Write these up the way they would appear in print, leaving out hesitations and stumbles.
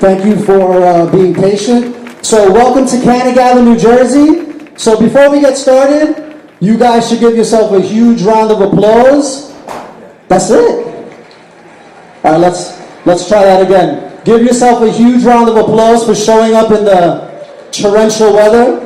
Thank you for being patient. So welcome to CannaGather, New Jersey. So before we get started, you guys should give yourself a huge round of applause. That's it. All right, let's try that again. Give yourself a huge round of applause for showing up in the torrential weather.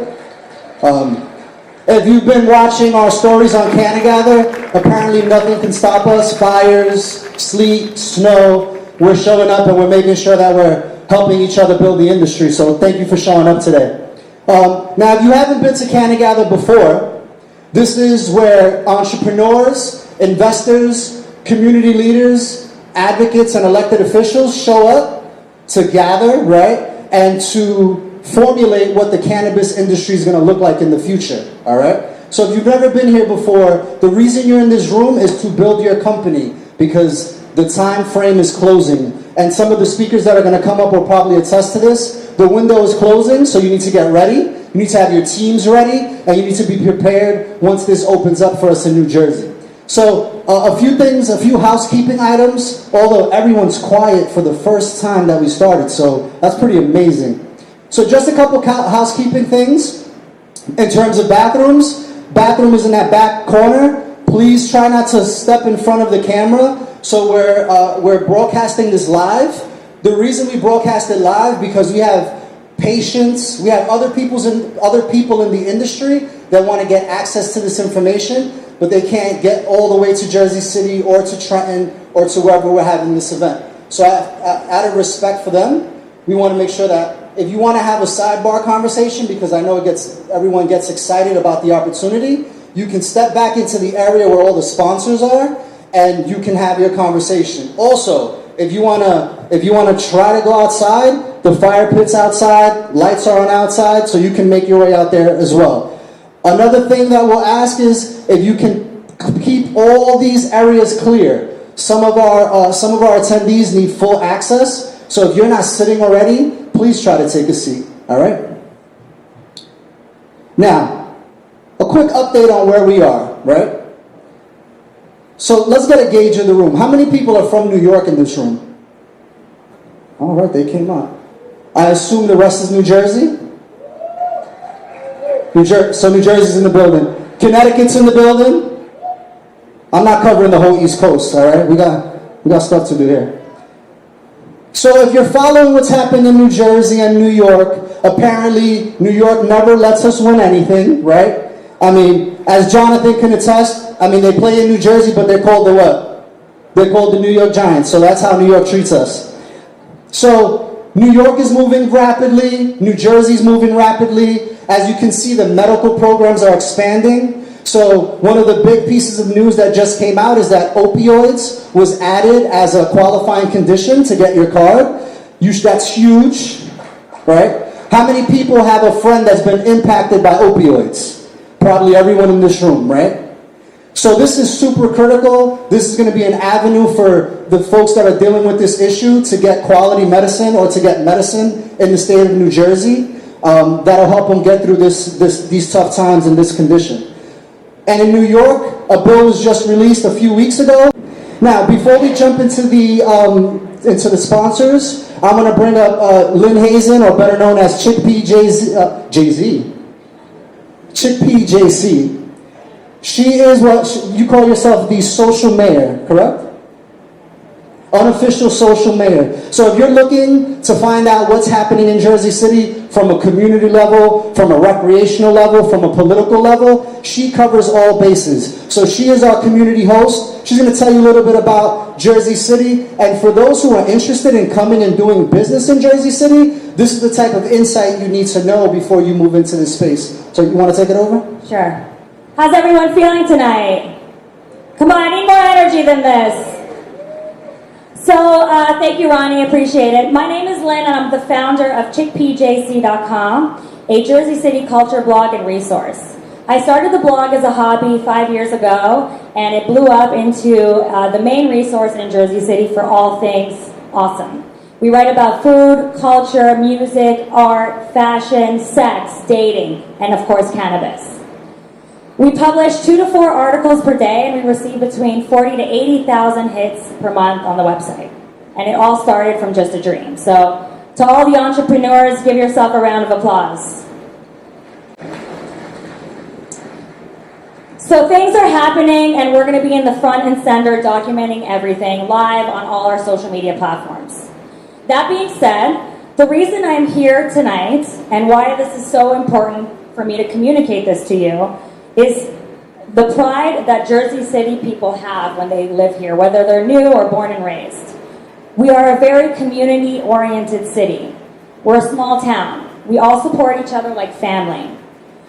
If you've been watching our stories on CannaGather, apparently nothing can stop us. Fires, sleet, snow. We're showing up and we're making sure that we're helping each other build the industry. So thank you for showing up today. Now, if you haven't been to CannaGather before, this is where entrepreneurs, investors, community leaders, advocates, and elected officials show up to gather, right, and to formulate what the cannabis industry is going to look like in the future, all right? So if you've never been here before, the reason you're in this room is to build your company because the time frame is closing. And some of the speakers that are going to come up will probably attest to this. The window is closing, so you need to get ready. You need to have your teams ready, and you need to be prepared once this opens up for us in New Jersey. So a few things, a few housekeeping items, although everyone's quiet for the first time that we started, so that's pretty amazing. So just a couple housekeeping things. In terms of bathrooms, bathroom is in that back corner. Please try not to step in front of the camera. So we're broadcasting this live. The reason we broadcast it live because we have patients, we have other people in the industry that want to get access to this information, but they can't get all the way to Jersey City or to Trenton or to wherever we're having this event. So out of respect for them, we want to make sure that if you want to have a sidebar conversation, because I know everyone gets excited about the opportunity, you can step back into the area where all the sponsors are, and you can have your conversation. Also, if you wanna try to go outside, the fire pit's outside, lights are on outside, so you can make your way out there as well. Another thing that we'll ask is if you can keep all these areas clear. Some of our attendees need full access, so if you're not sitting already, please try to take a seat, all right? Now, a quick update on where we are, right? So let's get a gauge of the room. How many people are from New York in this room? All right, they came up. I assume the rest is New Jersey? So New Jersey's in the building. Connecticut's in the building? I'm not covering the whole East Coast, all right? We got stuff to do here. So if you're following what's happened in New Jersey and New York, apparently New York never lets us win anything, right? I mean, as Jonathan can attest, I mean, they play in New Jersey, but they're called the what? They're called the New York Giants, so that's how New York treats us. So New York is moving rapidly, New Jersey's moving rapidly. As you can see, the medical programs are expanding. So one of the big pieces of news that just came out is that opioids was added as a qualifying condition to get your card. That's huge, right? How many people have a friend that's been impacted by opioids? Probably everyone in this room, right? So this is super critical. This is going to be an avenue for the folks that are dealing with this issue to get quality medicine or to get medicine in the state of New Jersey. That'll help them get through these tough times in this condition. And in New York, a bill was just released a few weeks ago. Now, before we jump into the sponsors, I'm going to bring up Lynn Hazen, or better known as Chickpea JZ. Chickpea JC. She is what you call yourself the social mayor, correct? Unofficial social mayor. So if you're looking to find out what's happening in Jersey City from a community level, from a recreational level, from a political level, she covers all bases. So she is our community host. She's going to tell you a little bit about Jersey City. And for those who are interested in coming and doing business in Jersey City, this is the type of insight you need to know before you move into this space. So you want to take it over? Sure. How's everyone feeling tonight? Come on, I need more energy than this. So thank you, Ronnie. Appreciate it. My name is Lynn, and I'm the founder of ChickpeaJC.com, a Jersey City culture blog and resource. I started the blog as a hobby 5 years ago, and it blew up into the main resource in Jersey City for all things awesome. We write about food, culture, music, art, fashion, sex, dating, and of course, cannabis. We publish 2 to 4 articles per day, and we receive between 40 to 80,000 hits per month on the website. And it all started from just a dream. So To all the entrepreneurs, give yourself a round of applause. So things are happening, and we're going to be in the front and center documenting everything live on all our social media platforms. That being said, the reason I'm here tonight and why this is so important for me to communicate this to you is the pride that Jersey City people have when they live here, whether they're new or born and raised. We are a very community-oriented city. We're a small town. We all support each other like family.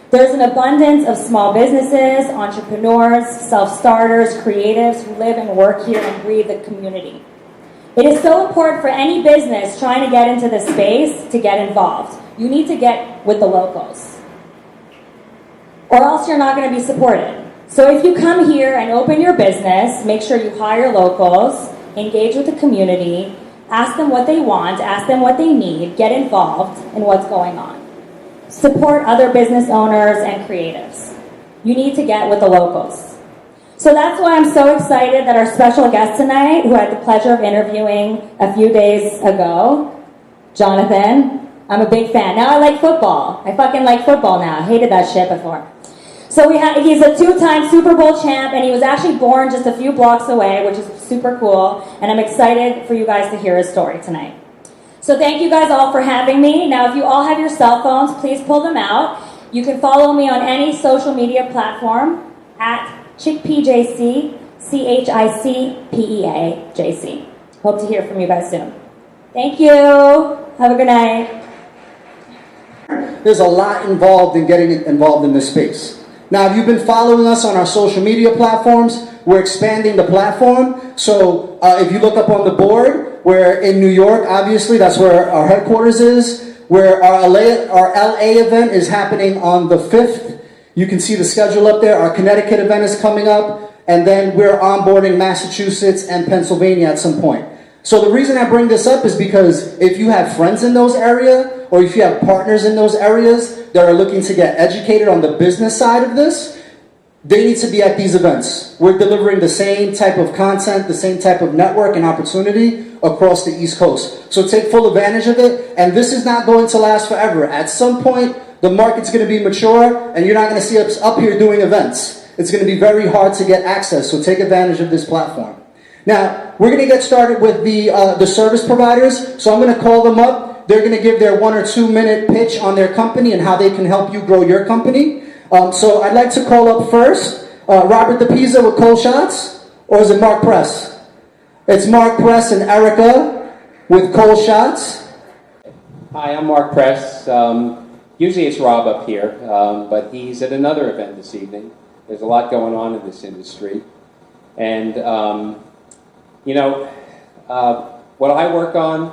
There's an abundance of small businesses, entrepreneurs, self-starters, creatives who live and work here and breathe the community. It is so important for any business trying to get into this space to get involved. You need to get with the locals, or else you're not going to be supported. So if you come here and open your business, make sure you hire locals, engage with the community, ask them what they want, ask them what they need, get involved in what's going on. Support other business owners and creatives. You need to get with the locals. So that's why I'm so excited that our special guest tonight, who I had the pleasure of interviewing a few days ago, Jonathan, I'm a big fan. Now I like football. I fucking like football now. I hated that shit before. So he's a two-time Super Bowl champ, and he was actually born just a few blocks away, which is super cool, and I'm excited for you guys to hear his story tonight. So thank you guys all for having me. Now, if you all have your cell phones, please pull them out. You can follow me on any social media platform at ChickPeaJC, ChicPeaJC. Hope to hear from you guys soon. Thank you. Have a good night. There's a lot involved in getting involved in this space. Now, if you've been following us on our social media platforms, we're expanding the platform. So if you look up on the board, we're in New York, obviously, that's where our headquarters is, where our LA event is happening on the 5th. You can see the schedule up there. Our Connecticut event is coming up, and then we're onboarding Massachusetts and Pennsylvania at some point. So the reason I bring this up is because if you have friends in those areas, or if you have partners in those areas that are looking to get educated on the business side of this, they need to be at these events. We're delivering the same type of content, the same type of network and opportunity across the East Coast. So take full advantage of it, and this is not going to last forever. At some point, the market's going to be mature, and you're not going to see us up here doing events. It's going to be very hard to get access, so take advantage of this platform. Now, we're going to get started with the service providers, so I'm going to call them up. They're going to give their 1 or 2 minute pitch on their company and how they can help you grow your company. So I'd like to call up first Robert DePisa with Cold Shots, or is it Mark Press? It's Mark Press and Erica with Cold Shots. Hi, I'm Mark Press. Usually it's Rob up here, but he's at another event this evening. There's a lot going on in this industry. And, what I work on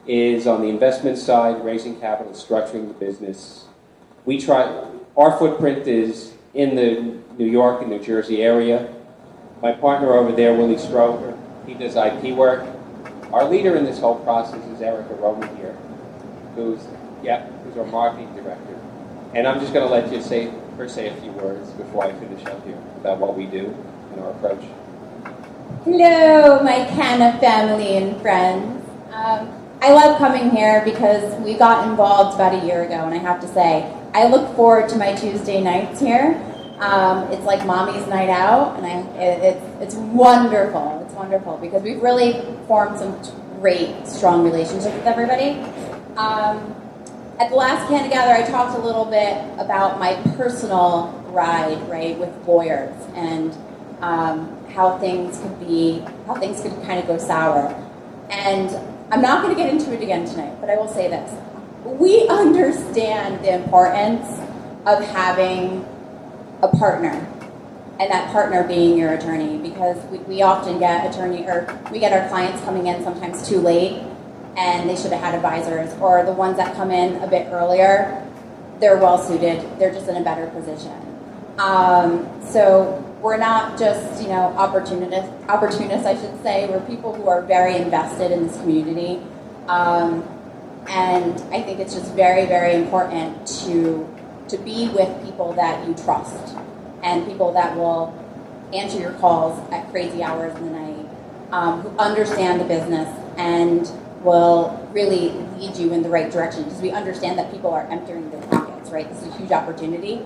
is on the investment side, raising capital, structuring the business. Our footprint is in the New York and New Jersey area. My partner over there, Willie Stroger, he does IP work. Our leader in this whole process is Erica Roman here, who's our marketing director. And I'm just going to let you say a few words before I finish up here about what we do and our approach. Hello, my Canna family and friends. I love coming here because we got involved about a year ago, and I have to say, I look forward to my Tuesday nights here. It's like mommy's night out, and it's wonderful. It's wonderful because we've really formed some great, strong relationships with everybody. At the last CannaGather, I talked a little bit about my personal ride, right, with lawyers and how things could kind of go sour. And I'm not going to get into it again tonight, but I will say this. We understand the importance of having a partner, and that partner being your attorney, because we often get we get our clients coming in sometimes too late, and they should have had advisors, or the ones that come in a bit earlier, they're well suited, they're just in a better position. So we're not just, opportunists, I should say. We're people who are very invested in this community. And I think it's just very, very important to be with people that you trust and people that will answer your calls at crazy hours in the night, who understand the business and will really lead you in the right direction, because we understand that people are emptying their pockets, right? This is a huge opportunity.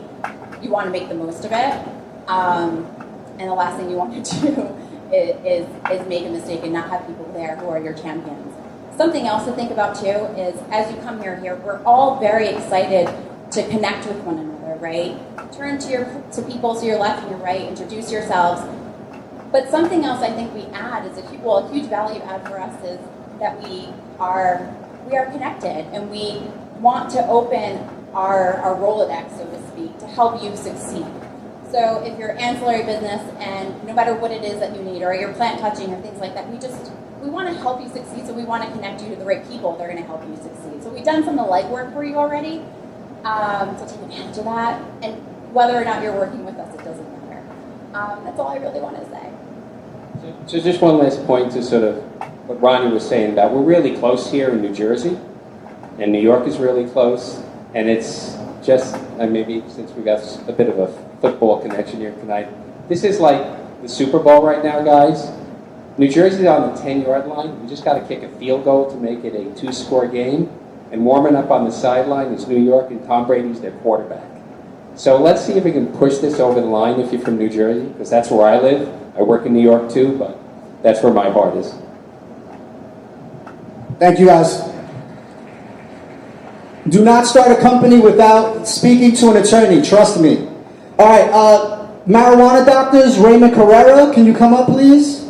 You want to make the most of it. And the last thing you want to do is make a mistake and not have people there who are your champions. Something else to think about too is, as you come here, we're all very excited to connect with one another, right? Turn to people to your left and your right, introduce yourselves. But something else I think we add is a huge value add for us is that we are connected, and we want to open our Rolodex, so to speak, to help you succeed. So if you're ancillary business, and no matter what it is that you need, or you're plant touching or things like that, we want to help you succeed, so we want to connect you to the right people that are going to help you succeed. So we've done some of the legwork for you already, so take advantage of that. And whether or not you're working with us, it doesn't matter. That's all I really want to say. So just one last point to sort of what Ronnie was saying about, we're really close here in New Jersey, and New York is really close, and it's just, and maybe since we got a bit of a football connection here tonight, this is like the Super Bowl right now, guys. New Jersey's on the 10-yard line. We just got to kick a field goal to make it a 2-score game, and warming up on the sideline is New York, and Tom Brady's their quarterback. So let's see if we can push this over the line if you're from New Jersey, because that's where I live. I work in New York too, but that's where my heart is. Thank you, guys. Do not start a company without speaking to an attorney, trust me. All right, marijuana doctors, Raymond Carrera, can you come up, please?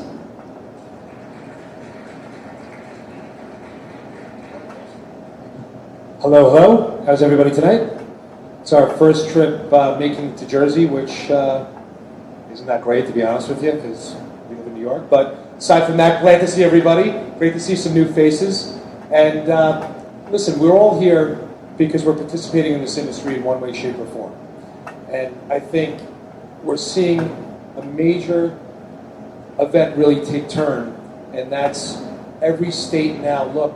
Hello, hello. How's everybody tonight? It's our first trip making it to Jersey, which isn't that great, to be honest with you, because we live in New York. But aside from that, glad to see everybody. Great to see some new faces. And listen, we're all here because we're participating in this industry in one way, shape, or form. And I think we're seeing a major event really take turn, and that's every state now,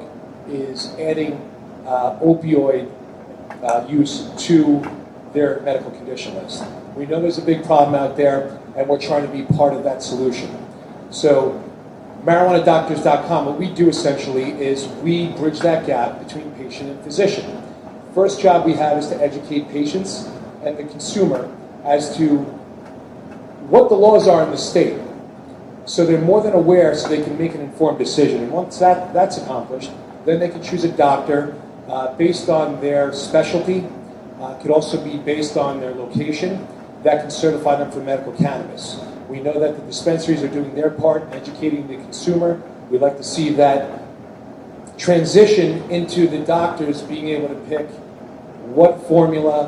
is adding opioid use to their medical condition list. We know there's a big problem out there, and we're trying to be part of that solution. So marijuanadoctors.com, what we do essentially is we bridge that gap between patient and physician. First job we have is to educate patients and the consumer as to what the laws are in the state, so they're more than aware, so they can make an informed decision. And once that's accomplished, then they can choose a doctor based on their specialty. Could also be based on their location, that can certify them for medical cannabis. We know that the dispensaries are doing their part in educating the consumer. We'd like to see that transition into the doctors being able to pick what formula,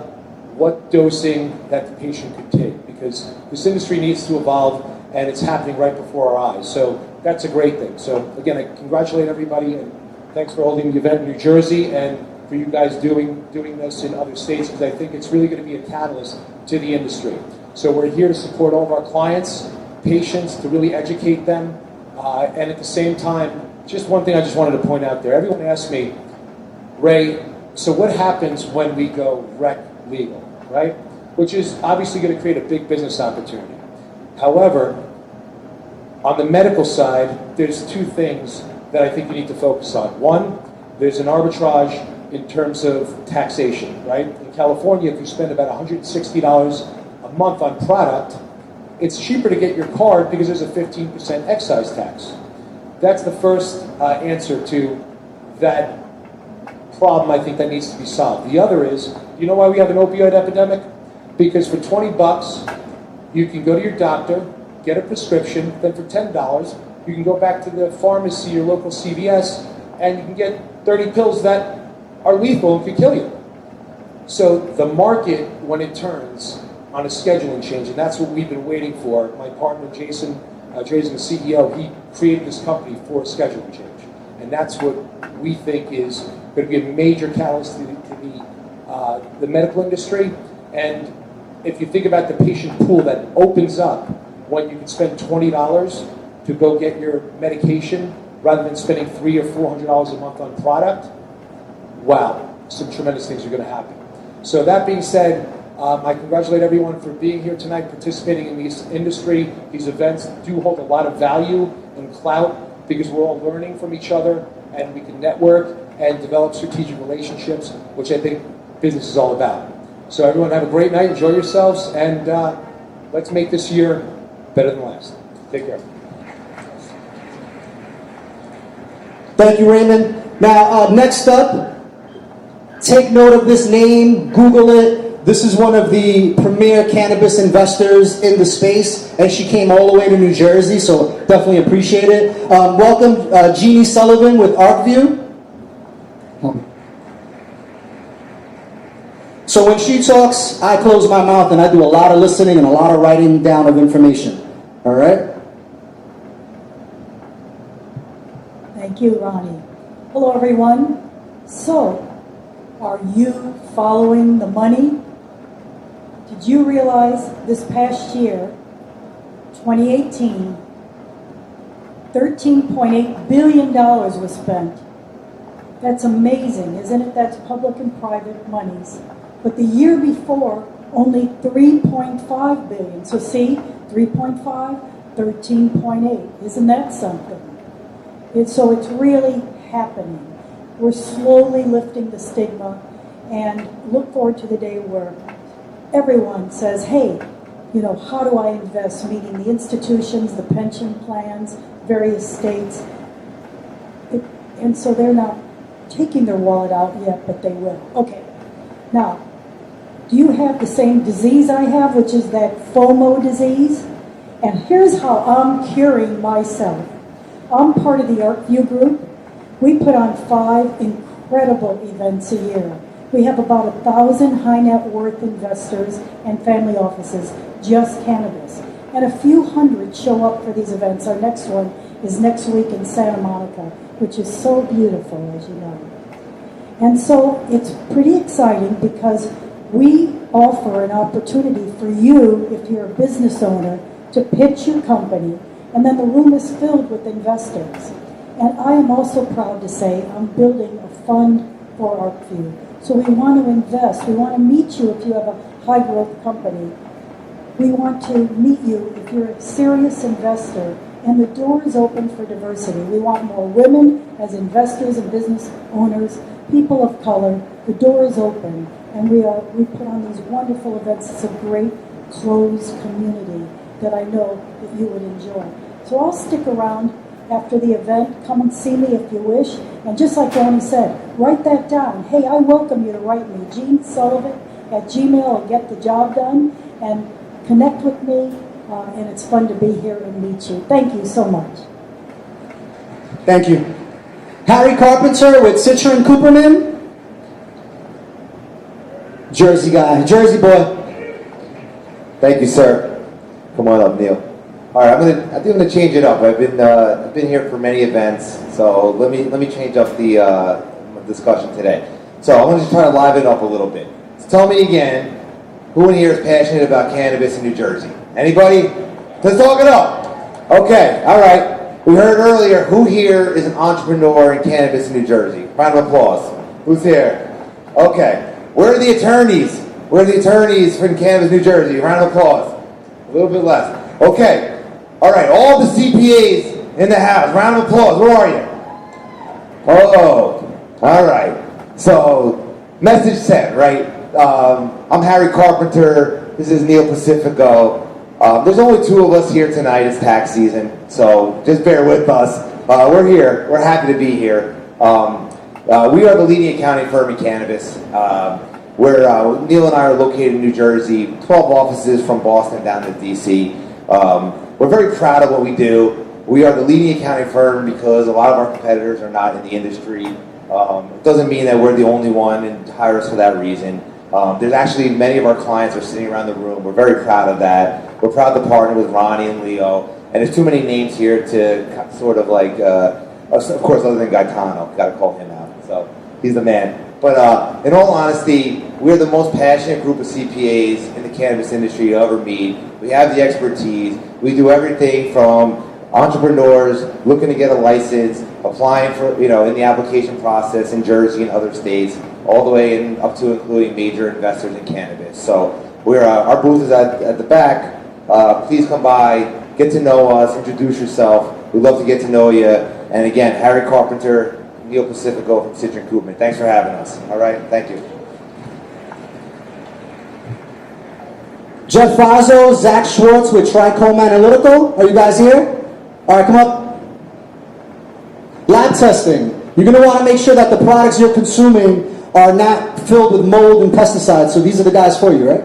what dosing that the patient could take, because this industry needs to evolve, and it's happening right before our eyes. So that's a great thing. So again, I congratulate everybody, and thanks for holding the event in New Jersey, and for you guys doing this in other states, because I think it's really going to be a catalyst to the industry. So we're here to support all of our clients, patients, to really educate them, and at the same time, just one thing I just wanted to point out there. Everyone asks me, Ray, so what happens when we go rec legal, right? Which is obviously going to create a big business opportunity. However, on the medical side, there's two things that I think you need to focus on. One, there's an arbitrage in terms of taxation, right? In California, if you spend about $160 a month on product, it's cheaper to get your card because there's a 15% excise tax. That's the first answer to that problem, I think, that needs to be solved. The other is, you know why we have an opioid epidemic? Because for $20, you can go to your doctor, get a prescription, then for $10, you can go back to the pharmacy, your local CVS, and you can get 30 pills that are lethal and could kill you. So the market, when it turns on a scheduling change, and that's what we've been waiting for. My partner, Jason, Jade's the CEO, he created this company for a scheduling change. And that's what we think is going to be a major catalyst to the medical industry. And if you think about the patient pool that opens up when you can spend $20 to go get your medication rather than spending $300 or $400 a month on product, wow, some tremendous things are going to happen. So that being said, I congratulate everyone for being here tonight, participating in this industry. These events do hold a lot of value and clout because we're all learning from each other and we can network. and develop strategic relationships, which I think business is all about. So everyone have a great night, enjoy yourselves, and let's make this year better than last. Take care. Thank you, Raymond. Now, next up, take note of this name, Google it. This is one of the premier cannabis investors in the space, and she came all the way to New Jersey, so definitely appreciate it. Welcome, Jeannie Sullivan with ArcView. So when she talks, I close my mouth and I do a lot of listening and a lot of writing down of information. All right? Thank you, Ronnie. Hello, everyone. So, are you following the money? Did you realize this past year, 2018, $13.8 billion was spent? That's amazing, isn't it? That's public and private monies. But the year before, only 3.5 billion. So see, 3.5, 13.8. Isn't that something? So it's really happening. We're slowly lifting the stigma and look forward to the day where everyone says, hey, you know, how do I invest? Meaning the institutions, the pension plans, various states. And so they're not taking their wallet out yet, but they will. Okay. Now, do you have the same disease I have, which is that FOMO disease? And here's how I'm curing myself. I'm part of the ArcView group. We put on 5 incredible events a year. We have about 1,000 high net worth investors and family offices, just cannabis. And a few hundred show up for these events. Our next one is next week in Santa Monica, which is so beautiful, as you know. And so it's pretty exciting because we offer an opportunity for you, if you're a business owner, to pitch your company, and then the room is filled with investors. And I am also proud to say I'm building a fund for ArcView. So we want to invest. We want to meet you if you have a high growth company. We want to meet you if you're a serious investor. And the door is open for diversity. We want more women as investors and business owners, people of color. The door is open. And we put on these wonderful events. It's a great closed community that I know that you would enjoy. So I'll stick around after the event. Come and see me if you wish. And just like Ronnie said, write that down. Hey, I welcome you to write me, Jean Sullivan at Gmail, and get the job done. And connect with me. And it's fun to be here and meet you. Thank you so much. Thank you. Harry Carpenter with Citron Cooperman. Jersey guy, Jersey boy. Thank you, sir. Come on up, Neil. All right, I think I'm gonna change it up. I've been here for many events, so let me change up the discussion today. So I'm gonna just try to liven it up a little bit. So tell me again, who in here is passionate about cannabis in New Jersey? Anybody? Let's talk it up. Okay, all right. We heard earlier, who here is an entrepreneur in cannabis in New Jersey? Round of applause. Who's here? Okay. Where are the attorneys? Where are the attorneys from Cannabis New Jersey? Round of applause. A little bit less. Okay. All right. All the CPAs in the house. Round of applause. Where are you? Oh. All right. So, message sent, right? I'm Harry Carpenter. This is Neil Pacifico. There's only 2 of us here tonight. It's tax season. So, just bear with us. We're here. We're happy to be here. We are the leading accounting firm in cannabis. Neil and I are located in New Jersey, 12 offices from Boston down to DC. We're very proud of what we do. We are the leading accounting firm because a lot of our competitors are not in the industry. It doesn't mean that we're the only one and hire us for that reason. There's actually many of our clients are sitting around the room. We're very proud of that. We're proud to partner with Ronnie and Leo. And there's too many names here to sort of like, of course, other than Gaetano, got to call him out. So he's the man. But in all honesty, we're the most passionate group of CPAs in the cannabis industry you'll ever meet. We have the expertise. We do everything from entrepreneurs looking to get a license, applying for, in the application process in Jersey and other states, all the way in, up to including major investors in cannabis. So our booth is at the back. Please come by, get to know us, introduce yourself. We'd love to get to know you. And again, Harry Carpenter, Neil Pacifico from Citron Koopman. Thanks for having us. All right, thank you. Jeff Fazo, Zach Schwartz with Trichome Analytical. Are you guys here? All right, come up. Lab testing. You're going to want to make sure that the products you're consuming are not filled with mold and pesticides. So these are the guys for you, right?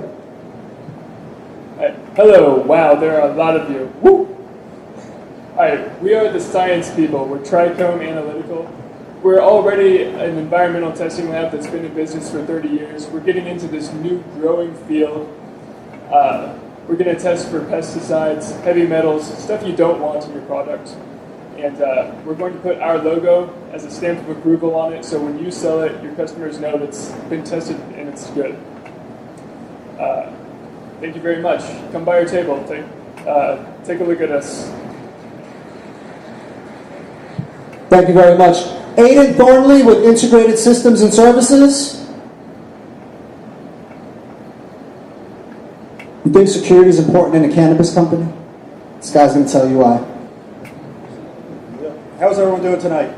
Hello, wow, there are a lot of you. Woo! Hi, we are the science people. We're Trichome Analytical. We're already an environmental testing lab that's been in business for 30 years. We're getting into this new growing field. We're going to test for pesticides, heavy metals, stuff you don't want in your product. And we're going to put our logo as a stamp of approval on it, so when you sell it, your customers know that it's been tested and it's good. Thank you very much. Come by our table. Take a look at us. Thank you very much. Aiden Thornley with Integrated Systems and Services. You think security is important in a cannabis company? This guy's going to tell you why. How's everyone doing tonight?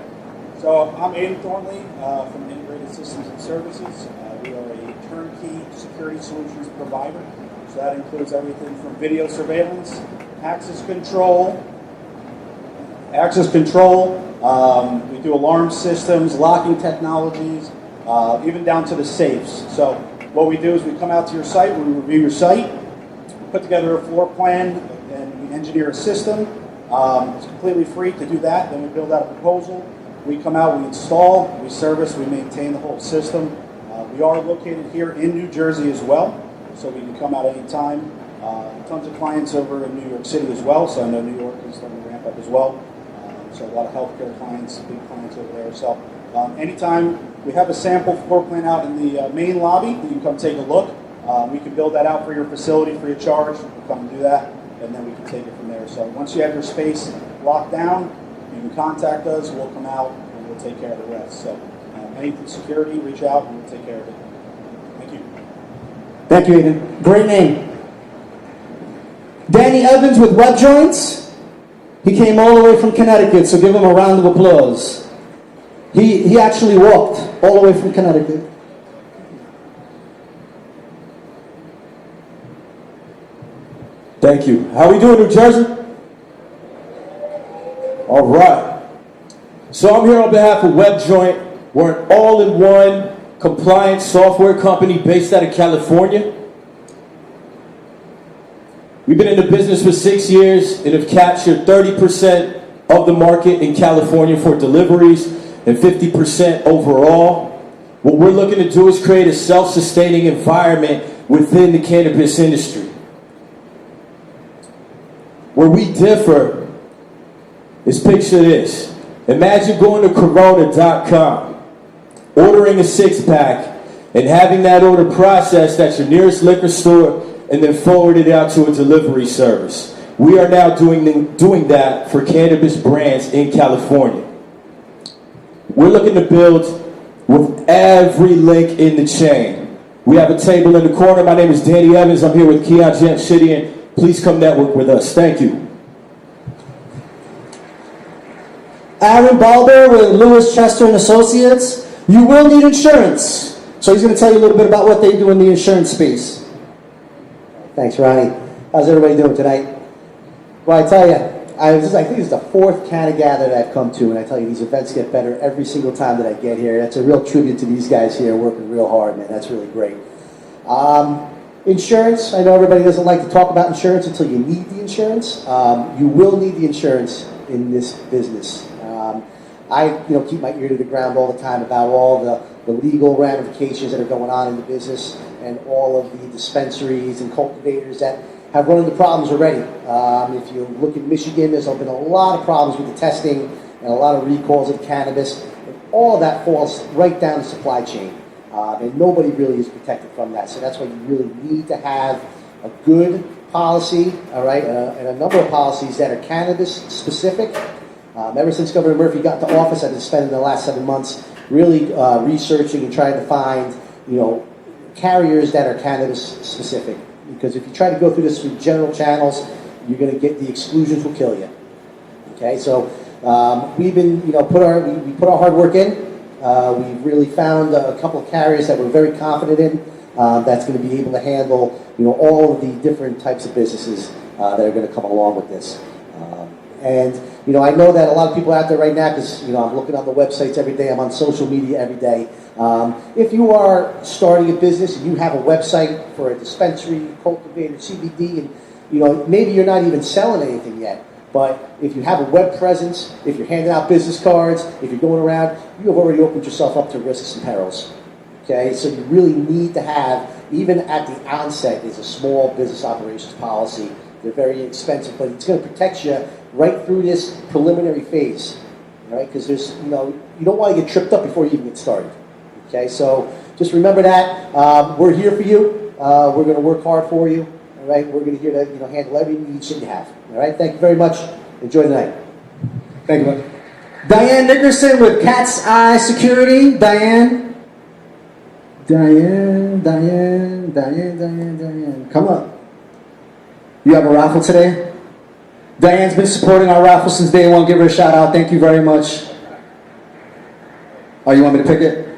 So I'm Aiden Thornley from Integrated Systems and Services. We are a turnkey security solutions provider. So that includes everything from video surveillance, access control. We do alarm systems, locking technologies, even down to the safes. So what we do is we come out to your site, we review your site, put together a floor plan, and we engineer a system. It's completely free to do that. Then we build out a proposal. We come out, we install, we service, we maintain the whole system. We are located here in New Jersey as well, so we can come out anytime. Tons of clients over in New York City as well, so I know New York is starting to ramp up as well. So a lot of healthcare clients, big clients over there. So anytime we have a sample floor plan out in the main lobby, you can come take a look. We can build that out for your facility free of charge. We'll come and do that, and then we can take it from there. So once you have your space locked down, you can contact us. We'll come out and we'll take care of the rest. So anything security, reach out and we'll take care of it. Thank you. Thank you, Aiden. Great name. Danny Evans with Web Joints. He came all the way from Connecticut, so give him a round of applause. He actually walked all the way from Connecticut. Thank you. How we doing, New Jersey? All right. So I'm here on behalf of WebJoint. We're an all-in-one compliance software company based out of California. We've been in the business for 6 years and have captured 30% of the market in California for deliveries and 50% overall. What we're looking to do is create a self-sustaining environment within the cannabis industry. Where we differ is, picture this. Imagine going to Corona.com, ordering a 6-pack, and having that order processed at your nearest liquor store and then forwarded out to a delivery service. We are now doing that for cannabis brands in California. We're looking to build with every link in the chain. We have a table in the corner. My name is Danny Evans. I'm here with Keon Jamshidian. Please come network with us. Thank you. Aaron Balber with Lewis Chester and Associates. You will need insurance. So he's going to tell you a little bit about what they do in the insurance space. Thanks, Ronnie. How's everybody doing tonight? Well, I tell you, I think it's the 4th CannaGather that I've come to, and I tell you, these events get better every single time that I get here. That's a real tribute to these guys here working real hard, man. That's really great. Insurance, I know everybody doesn't like to talk about insurance until you need the insurance. You will need the insurance in this business. I keep my ear to the ground all the time about all the legal ramifications that are going on in the business and all of the dispensaries and cultivators that have run into problems already. If you look at Michigan, there's been a lot of problems with the testing and a lot of recalls of cannabis. And all of that falls right down the supply chain. And nobody really is protected from that. So that's why you really need to have a good policy, all right, and a number of policies that are cannabis specific. Ever since Governor Murphy got to office, I've been spending the last 7 months really researching and trying to find, carriers that are cannabis specific. Because if you try to go through this through general channels, you're going to get the exclusions will kill you. Okay, so We've been, we put our hard work in. We've really found a couple of carriers that we're very confident in. That's going to be able to handle, all of the different types of businesses that are going to come along with this. And I know that a lot of people out there right now, because I'm looking on the websites every day, I'm on social media every day. If you are starting a business and you have a website for a dispensary, cultivator, CBD, and maybe you're not even selling anything yet, but if you have a web presence, if you're handing out business cards, if you're going around, you have already opened yourself up to risks and perils. Okay, so you really need to have, even at the onset, is a small business operations policy. They're very expensive, but it's going to protect you right through this preliminary phase, right? Because there's, you don't want to get tripped up before you even get started. Okay, so just remember that we're here for you. We're going to work hard for you. All right, we're going to here to handle every need that you have. All right, thank you very much. Enjoy the night. Thank you, bud. Diane Nickerson with Cat's Eye Security. Diane. Come up. You have a raffle today? Diane's been supporting our raffle since day one. Give her a shout out. Thank you very much. Oh, you want me to pick it?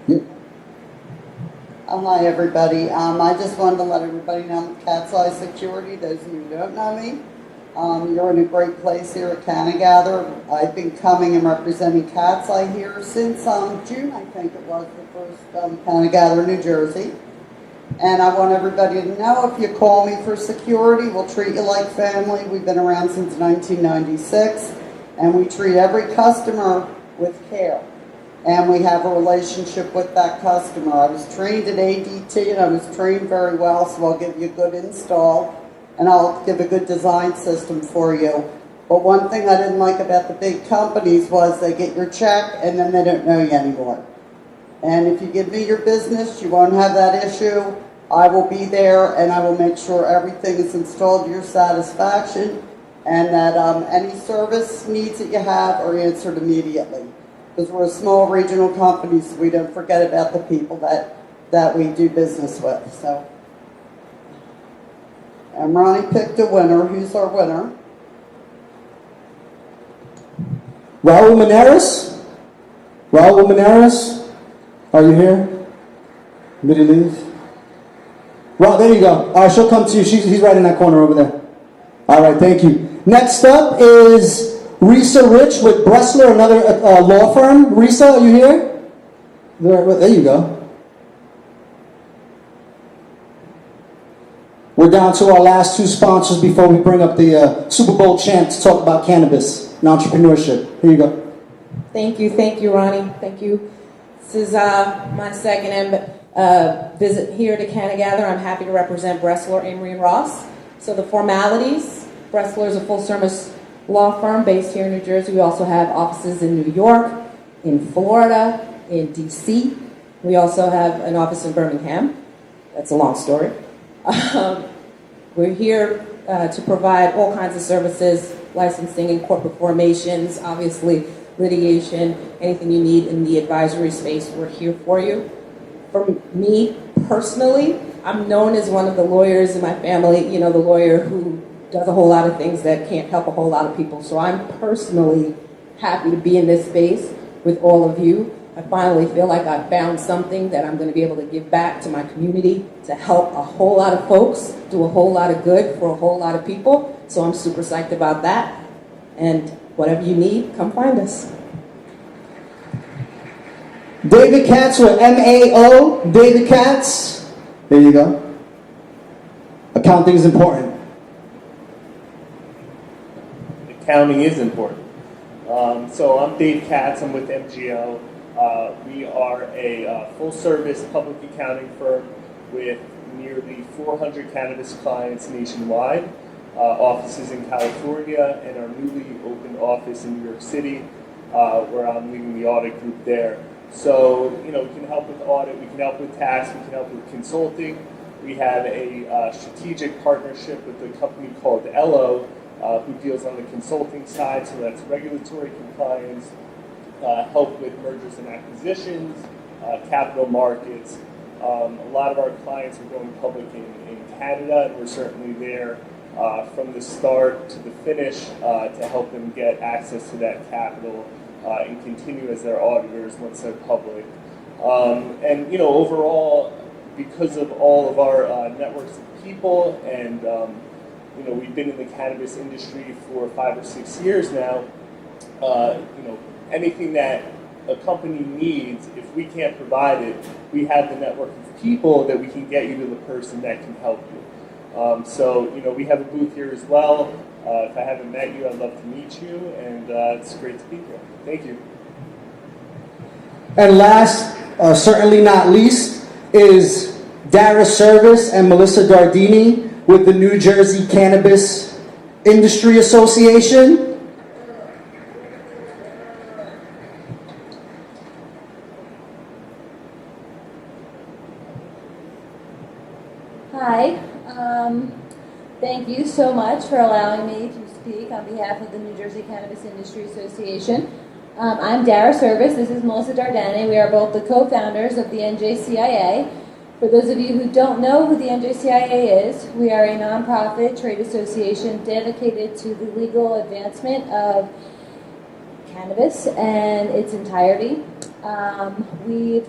Yeah. Hi, everybody. I just wanted to let everybody know I'm Cat's Eye Security. Those of you who don't know me, you're in a great place here at CannaGather. I've been coming and representing Cat's Eye here since June, I think it was, the first CannaGather, New Jersey. And I want everybody to know, if you call me for security, we'll treat you like family. We've been around since 1996, and we treat every customer with care. And we have a relationship with that customer. I was trained at ADT, and I was trained very well, so I'll give you a good install, and I'll give a good design system for you. But one thing I didn't like about the big companies was they get your check, and then they don't know you anymore. And if you give me your business, you won't have that issue. I will be there, and I will make sure everything is installed to your satisfaction, and that any service needs that you have are answered immediately. Because we're a small regional company, so we don't forget about the people that we do business with. So, and Ronnie picked a winner. Who's our winner? Raul Maneras? Raul Maneras? Are you here? Did he leave? Well, there you go. All right, she'll come to you. He's right in that corner over there. All right, thank you. Next up is Risa Rich with Bressler, another law firm. Risa, are you here? There you go. We're down to our last two sponsors before we bring up the Super Bowl champ to talk about cannabis and entrepreneurship. Here you go. Thank you, Ronnie. Thank you. This is my second visit here to CannaGather. I'm happy to represent Bressler, Amory & Ross. So the formalities, Bressler is a full-service law firm based here in New Jersey. We also have offices in New York, in Florida, in D.C. We also have an office in Birmingham. That's a long story. We're here to provide all kinds of services, licensing and corporate formations, obviously litigation, anything you need in the advisory space, we're here for you. For me personally, I'm known as one of the lawyers in my family, the lawyer who does a whole lot of things that can't help a whole lot of people. So I'm personally happy to be in this space with all of you. I finally feel like I've found something that I'm going to be able to give back to my community to help a whole lot of folks, do a whole lot of good for a whole lot of people. So I'm super psyched about that. And whatever you need, come find us. David Katz with MAO. David Katz. There you go. Accounting is important. Accounting is important. So I'm Dave Katz. I'm with MGO. We are a full-service public accounting firm with nearly 400 cannabis clients nationwide, offices in California, and our newly opened office in New York City, where I'm leading the audit group there. So, we can help with audit, we can help with tax, we can help with consulting. We have a strategic partnership with a company called Ello, who deals on the consulting side, so that's regulatory compliance, help with mergers and acquisitions, capital markets. A lot of our clients are going public in Canada, and we're certainly there from the start to the finish to help them get access to that capital and continue as their auditors once they're public. And overall, because of all of our networks of people and we've been in the cannabis industry for 5 or 6 years now, anything that a company needs, if we can't provide it, we have the network of people that we can get you to the person that can help you. So we have a booth here as well. If I haven't met you, I'd love to meet you, and it's great to be here. Thank you. And last, certainly not least, is Dara Service and Melissa Dardini with the New Jersey Cannabis Industry Association. Hi, thank you so much for allowing me to speak on behalf of the New Jersey Cannabis Industry Association. I'm Dara Service, this is Melissa Dardani. We are both the co-founders of the NJCIA. For those of you who don't know who the NJCIA is, we are a nonprofit trade association dedicated to the legal advancement of cannabis and its entirety. We've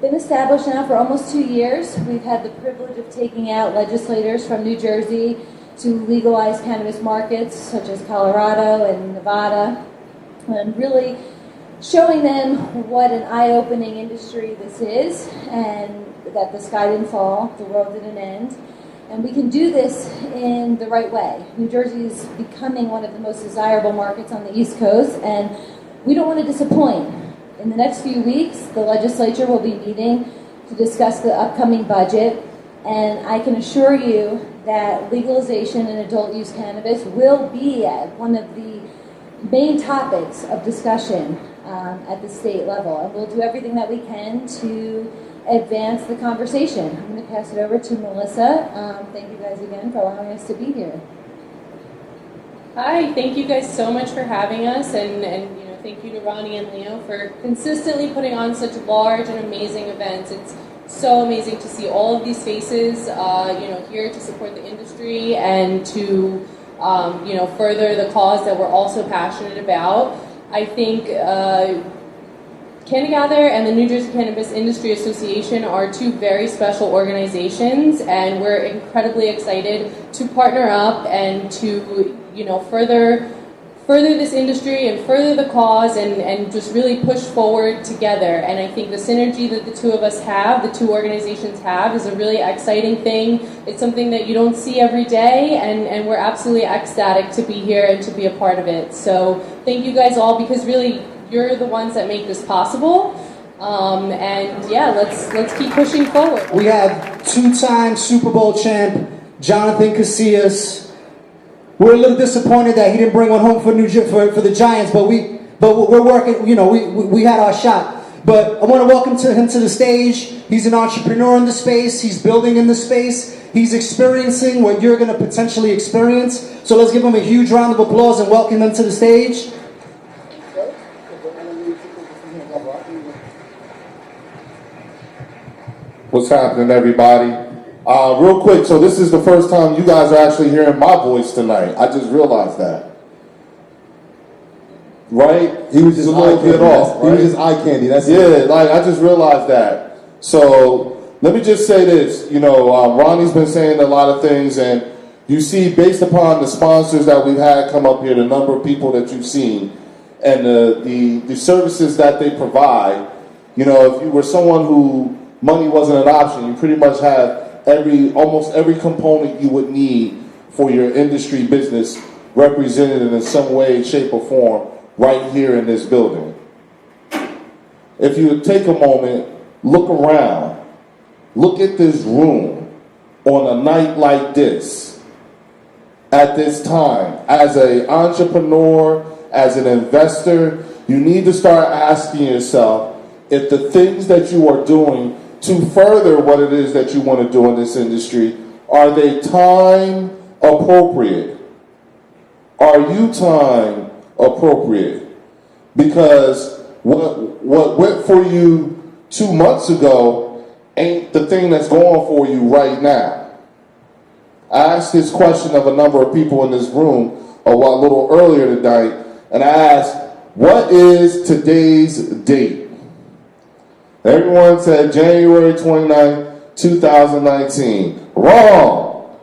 been established now for almost 2 years. We've had the privilege of taking out legislators from New Jersey to legalize cannabis markets such as Colorado and Nevada, and really showing them what an eye-opening industry this is, and that the sky didn't fall, the world didn't end. And we can do this in the right way. New Jersey is becoming one of the most desirable markets on the East Coast, and we don't want to disappoint. In the next few weeks, the legislature will be meeting to discuss the upcoming budget, and I can assure you that legalization in adult use cannabis will be one of the main topics of discussion at the state level, and we'll do everything that we can to advance the conversation. I'm going to pass it over to Melissa. Thank you guys again for allowing us to be here. Hi, thank you guys so much for having us, and thank you to Ronnie and Leo for consistently putting on such large and amazing events. It's so amazing to see all of these faces, here to support the industry and to, further the cause that we're also passionate about. I think CannaGather and the New Jersey Cannabis Industry Association are two very special organizations, and we're incredibly excited to partner up and to, further this industry and further the cause and just really push forward together. And I think the synergy that the two of us have, the two organizations have, is a really exciting thing. It's something that you don't see every day, and we're absolutely ecstatic to be here and to be a part of it. So thank you guys all, because really you're the ones that make this possible. Let's keep pushing forward. We have two-time Super Bowl champ Jonathan Casillas. We're a little disappointed that he didn't bring one home for for the Giants, but we're working. We had our shot. But I want to welcome him to the stage. He's an entrepreneur in the space. He's building in the space. He's experiencing what you're going to potentially experience. So let's give him a huge round of applause and welcome him to the stage. What's happening, everybody? Real quick, so this is the first time you guys are actually hearing my voice tonight. I just realized that. Right? He was just a little bit off. He was just eye candy. That's it. I just realized that. So let me just say this. Ronnie's been saying a lot of things, and you see, based upon the sponsors that we've had come up here, the number of people that you've seen, and the services that they provide. If you were someone who money wasn't an option, you pretty much have almost every component you would need for your industry business represented in some way, shape, or form right here in this building. If you would take a moment, look around, look at this room on a night like this, at this time, as an entrepreneur, as an investor, you need to start asking yourself if the things that you are doing to further what it is that you want to do in this industry, are they time appropriate? Are you time appropriate? Because what went for you 2 months ago ain't the thing that's going for you right now. I asked this question of a number of people in this room a little earlier tonight, and I asked, what is today's date? Everyone said January 29th, 2019. Wrong.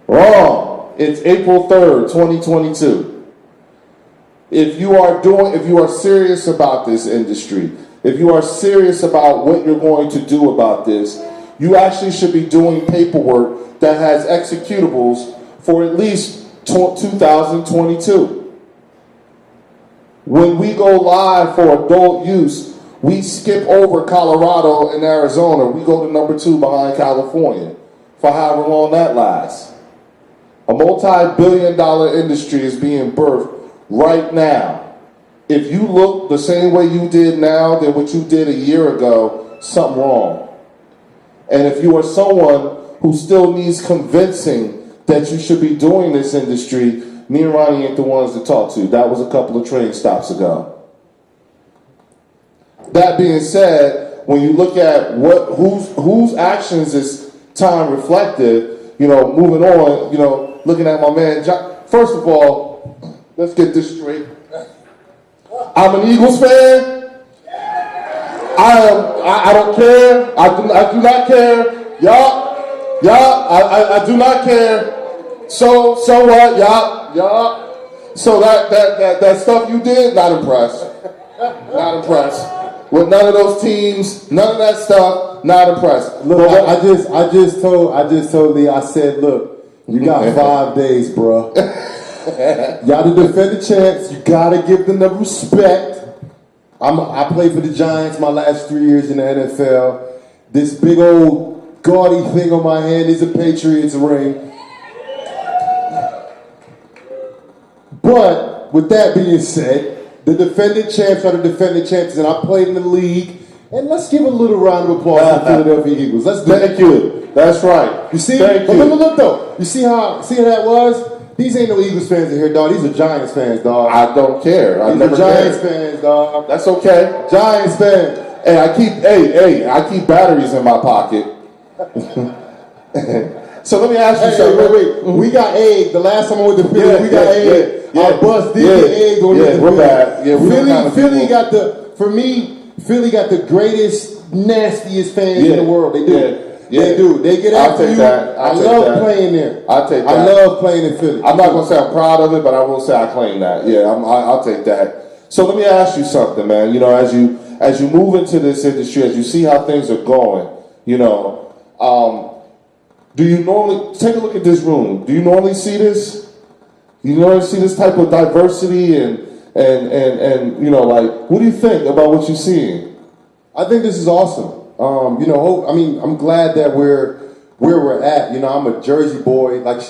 Wrong. It's April 3rd, 2022. If you are serious about this industry, if you are serious about what you're going to do about this, you actually should be doing paperwork that has executables for at least 2022. When we go live for adult use, we skip over Colorado and Arizona. We go to number 2 behind California for however long that lasts. A multi-billion-dollar industry is being birthed right now. If you look the same way you did now than what you did a year ago, something wrong. And if you are someone who still needs convincing that you should be doing this industry, me and Ronnie ain't the ones to talk to. That was a couple of train stops ago. That being said, when you look at whose actions is time reflective, moving on, looking at my man John. First of all, let's get this straight. I'm an Eagles fan. I don't care. I do not care. Y'all, I do not care. So what, y'all? So that stuff you did, not impressed. Not impressed. With none of those teams, none of that stuff, not impressed. Look, I just told Lee, I said, look, you got 5 days, bro. Y'all to defend the champs, you gotta give them the respect. I played for the Giants my last 3 years in the NFL. This big old gaudy thing on my hand is a Patriots ring. But with that being said, the defending champs are the defending champs, and I played in the league. And let's give a little round of applause to the Philadelphia Eagles. Let's do Thank you. That's right. You see? Thank you. Look though. You see how that was? These ain't no Eagles fans in here, dog. These are Giants fans, dog. I don't care. I These never are Giants cared. fans, dog. That's okay. Giants fans. Hey, I keep batteries in my pocket. So let me ask you something. Wait. We got egg. The last time I went to Philly, we got egg. Our bus did get egg on the we're bad. Yeah, Philly got Philly got the greatest, nastiest fans in the world. They do. They do. They get after you. I love playing there. I'll take that. I love playing in Philly. I'm not going to say I'm proud of it, but I will say I claim that. Yeah, I'll take that. So let me ask you something, man. As you move into this industry, as you see how things are going, do you normally take a look at this room? Do you normally see this? You normally see this type of diversity and what do you think about what you're seeing? I think this is awesome. I'm glad that we're where we're at. I'm a Jersey boy. Like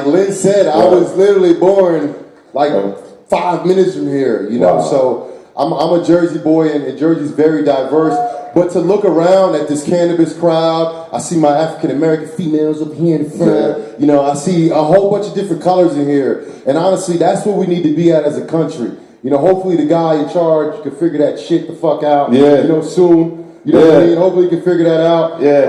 Lynn said, I was literally born 5 minutes from here. Wow. So I'm a Jersey boy, and Jersey's very diverse. But to look around at this cannabis crowd, I see my African American females up here in the front. I see a whole bunch of different colors in here. And honestly, that's what we need to be at as a country. Hopefully the guy in charge can figure that shit the fuck out. Yeah. Soon. What I mean? Hopefully he can figure that out. Yeah.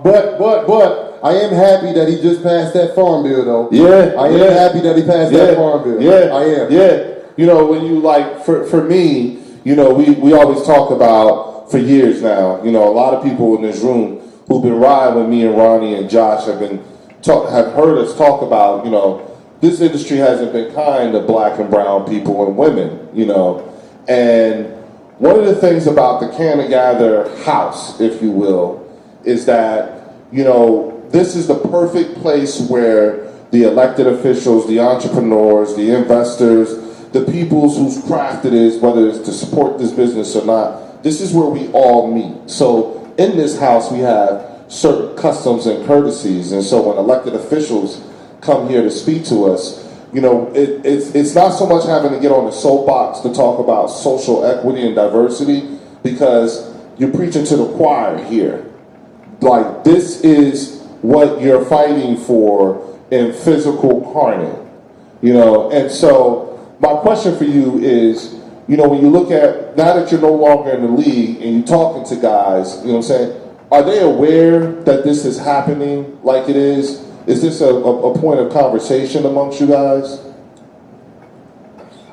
But I am happy that he just passed that farm bill, though. Yeah. I am happy that he passed that farm bill. Yeah. I am. Yeah. When you for me, we always talk about for years now. A lot of people in this room who've been riding with me and Ronnie and Josh have heard us talk about, this industry hasn't been kind to black and brown people and women, and one of the things about the CannaGather house, if you will, is that, this is the perfect place where the elected officials, the entrepreneurs, the investors, the people whose craft it is, whether it's to support this business or not, this is where we all meet. So in this house, we have certain customs and courtesies. And so when elected officials come here to speak to us, it's not so much having to get on the soapbox to talk about social equity and diversity, because you're preaching to the choir here. This is what you're fighting for in physical carnage, and so my question for you is, when you look at, now that you're no longer in the league and you're talking to guys, what I'm saying, are they aware that this is happening like it is? Is this a point of conversation amongst you guys?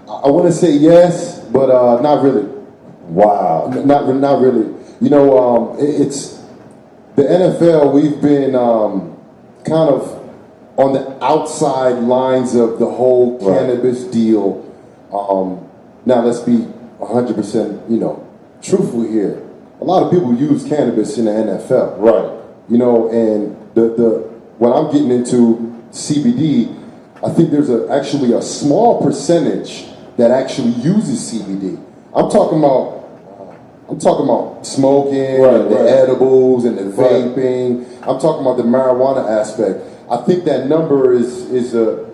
I want to say yes, but not really. Wow. Not really. You know, it's the NFL. We've been kind of on the outside lines of the whole cannabis deal. Now let's be 100%, you know, truthful here. A lot of people use cannabis in the NFL. Right. You know, and the when I'm getting into CBD, I think there's actually a small percentage that actually uses CBD. I'm talking about smoking and the edibles and the vaping. I'm talking about the marijuana aspect. I think that number is a,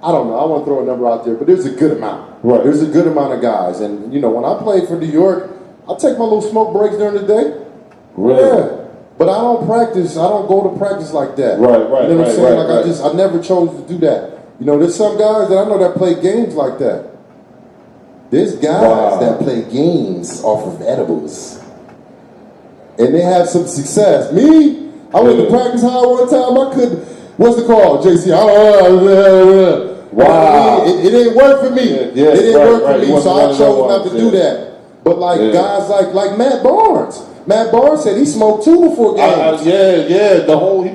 I don't know, I want to throw a number out there, but there's a good amount. Right. There's a good amount of guys. And, you know, when I played for New York, I take my little smoke breaks during the day. Really? Yeah. But I don't practice, I don't go to practice like that. Right. You know what I'm saying? I never chose to do that. You know, there's some guys that I know that play games like that. There's guys that play games off of edibles. And they have some success. Me, I went to practice hard one time, I couldn't, what's the call, JC? Wow. It didn't work for me. It didn't work for me, so I chose not to do that. But like guys like Matt Barnes. Matt Barnes said he smoked 2 before games. He